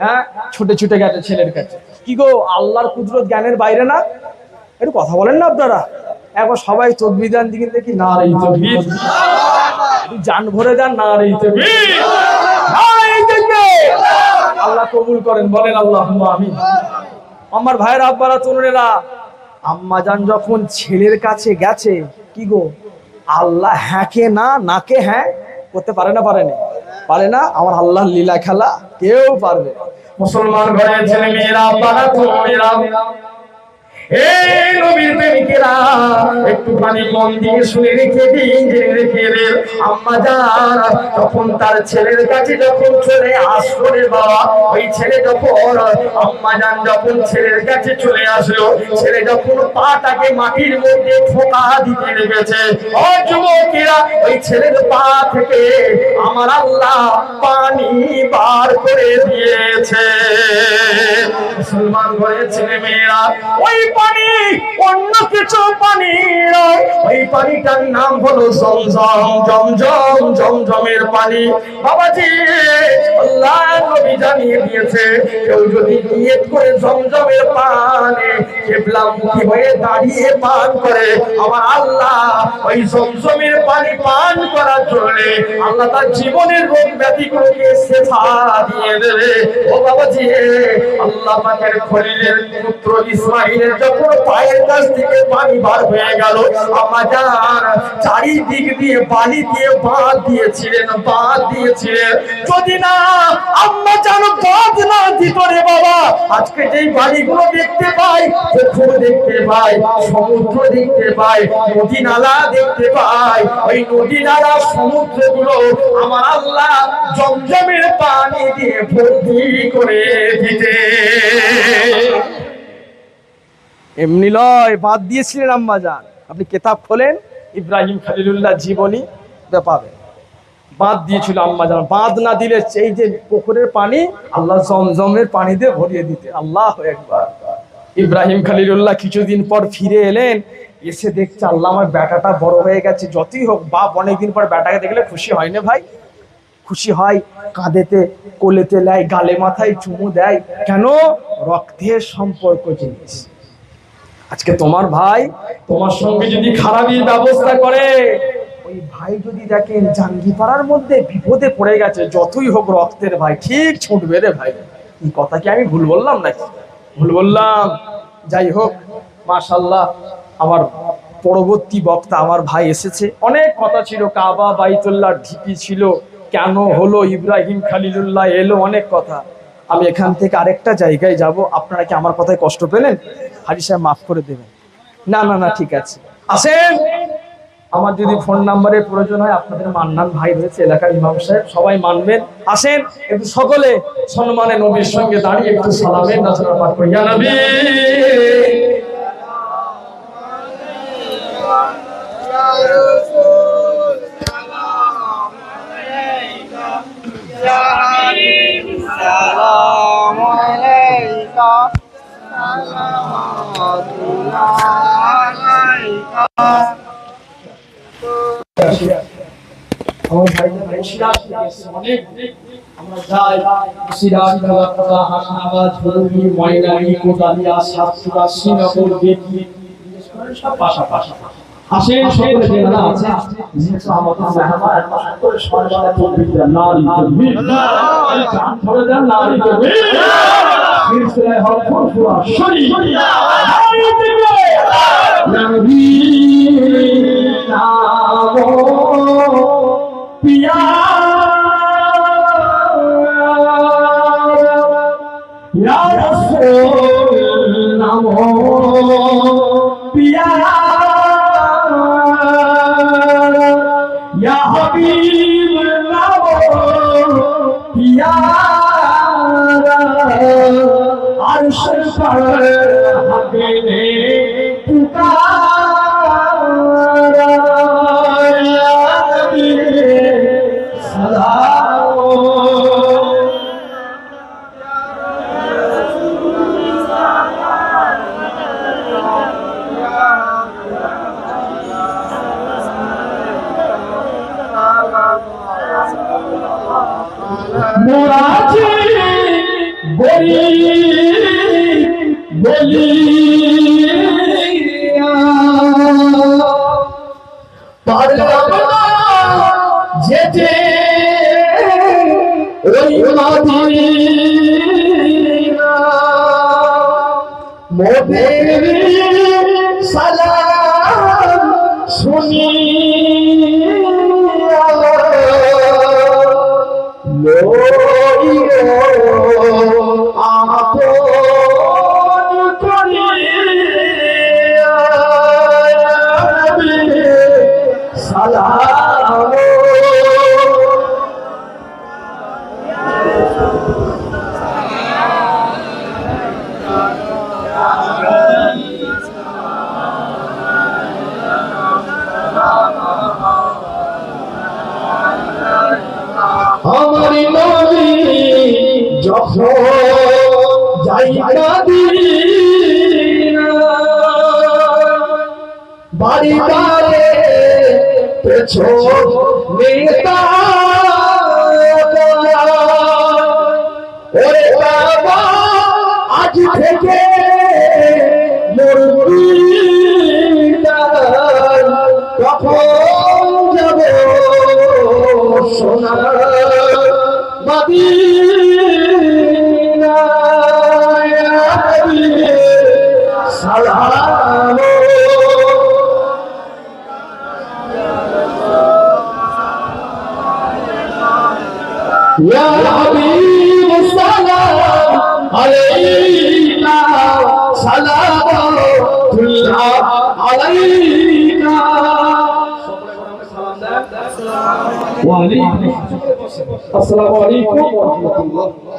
হ্যাঁ, ছুটে ছুটে গেছে ছেলের কাছে। কি গো, আল্লাহর কুদরত জ্ঞানের বাইরে না? একটু কথা বলেন না আপনারা। একবার সবাই তাকবীর দেন দিকে দেখি, না রে তাকবীর, জান ভরে দেন, না রে তাকবীর, আল্লাহ কবুল করেন, বলেন আল্লাহুম্মা আমিন। আমার ভাইয়ের আব্বারা তরুণেরা, আম্মাজান যখন ছেলের কাছে গেছে, কি গো, আল্লাহ হ্যাঁকে না নাকে হ্যাঁ করতে পারে না? পারে না? আমার আল্লাহর লীলা খেলা কেউ পারবে। মুসলমান ঘরের ছেলে মেয়েরা, আপনারা তরুণেরা, এই নবীর প্রেমিকেরা, একটুখানি মন দিয়ে শুনে রেখে দিন, জেনে রেখে দিন। আম্মাজান যখন তার ছেলের কাছে যখন চলে আসলো রে বাবা, ওই ছেলে যখন, আম্মাজান যখন ছেলের কাছে চলে আসলো, ছেলে যখন পাটাকে মাটির মধ্যে ঠোকা দিতে লেগেছে, ও যুবকেরা, ওই ছেলের পা থেকে আমার আল্লাহ পানি বার করে দিয়েছে। মুসলমান ঘরের ছেলে মেয়েরা, ওই পানি অন্য কিছু পানি নয়, ওই পানিটার নাম হলো জমজমের পানি। বাবাজি, আল্লাহ নবী জানিয়ে দিয়েছে, কেউ যদি নিয়ত করে জমজমের পানি কিবলামুখী হয়ে দাঁড়িয়ে পান করে, আমার আল্লাহ ওই জমজমের পানি পান করার জন্য আল্লাহ তার জীবনের রোগ ব্যাধিগুলোকে শেফা দিয়ে দেবে। ও বাবাজি, আল্লাহ পাকের খলিলের পুত্র ইসমাইলের যখন পায়ের কাছ থেকে পানি বার হয়ে গেল, আম্মাজান চারিদিক দিয়ে বালি দিয়ে বাঁধ দিয়েছিলেন। যদি না আম্মাজান বাঁধ না দিত রে বাবা, আজকে যেই বালিগুলো দেখতে পাই, পুকুর দেখতে পাই, সমুদ্র দেখতে পাই, নদী নালা দেখতে পাই, ওই নদী নালা সমুদ্রগুলো আমার আল্লাহ জমজমের পানি দিয়ে ভর্তি করে দিতে। এমনি লয়, বাদ দিয়েছিলেন আম্মাজান। আপনি কিতাব খোলেন, ইব্রাহিম খলিলুল্লাহ জীবনী পাবেন, বাদ দিয়েছিল আম্মাজান। বাদ না দিলে এই যে পুকুরের পানি আল্লাহ জমজমের পানি দিয়ে ভরিয়ে দিতে। আল্লাহু আকবার। ইব্রাহিম খলিলুল্লাহ কিছুদিন পর ফিরে এলেন, এসে দেখছে আল্লাহ আমার বেটাটা বড় হয়ে গেছে। যতই হোক বাপ অনেকদিন পর বেটাকে দেখলে খুশি হয় না ভাই? খুশি হয়, কাঁদেতে কোলেতে নেয়, গালে মাথায় চুমু দেয়। কেন? রক্তের সম্পর্ক জিনিস। আজকে তোমার ভাই তোমার সঙ্গে যদি খারাপের ব্যবস্থা করে, ওই ভাই যদি দেখেন জাঙ্গিপাড়ার মধ্যে বিপদে পড়ে গেছে, যতই হোক রক্তের ভাই, ঠিক ছুটবে রে ভাই। এই কথা কি আমি ভুল বললাম নাকি? ভুল বললাম? যাই হোক, মাশাআল্লাহ, আমার পরবর্তী বক্তা আমার ভাই এসেছে। অনেক কথা ছিল, কাবা বাইতুল্লাহ ঢিপি ছিল, কেন হলো, ইব্রাহিম খলিলুল্লাহ এলো, অনেক কথা। আমি এখান থেকে আরেকটা জায়গায় যাব। আপনারা কি আমার কথায় কষ্ট পেলেন? হাজি সাহেব মাফ করে দেবেন। না না না, ঠিক আছে, আসেন। আমার যদি ফোন নাম্বারের প্রয়োজন হয়, আপনাদের মান্নান ভাই রয়েছে, এলাকার ইমাম সাহেব, সবাই মানবেন। আসেন একটু সকলে সম্মানে নবীর সঙ্গে দাঁড়িয়ে একটু সালামের নাচনা পাঠ করি। ইয়া নবী رسول سلام عليك يا حبيب سلام عليك صلوات الله عليك আমার ভাইদের বসিরাজ থেকে অনেক আমরা যাই বসিরাজ কালাকাটা হাসনাবাদ হুরুমি ময়নারি কোটালিয়া সাতপুরা শ্রীনগর বেতি সব পাশাপাশি আসেন সকলে যারা আছে যেহেতু আমাদের মেহমান একটা করে সরকার তকবীর নারী তকবীর জান ধরে দেন নারী তকবীর সিলসিলা হক ফুরফুরা শরীফ নারী তকবীর নবী নামো पिया या रसूल नमो पिया या हबीब नमो पिया अर्श पर हमें पुकारा मोराजी बोली बोलिया पारलबना जेते ओई मदीना मोदेर सलाम सुनिया लोइयो आपन करिया नबी सलाम हमारी नबी যখন যাই মদিনা বাড়ি বাড়ি পেছনে ওরে বাবা আজ থেকে কখন যাব সোনার মদিনা সালাম या हबीब सलाम अलैका सलावतुल्लाह अलैका अस्सलामु अलैकुम व रहमतुल्लाह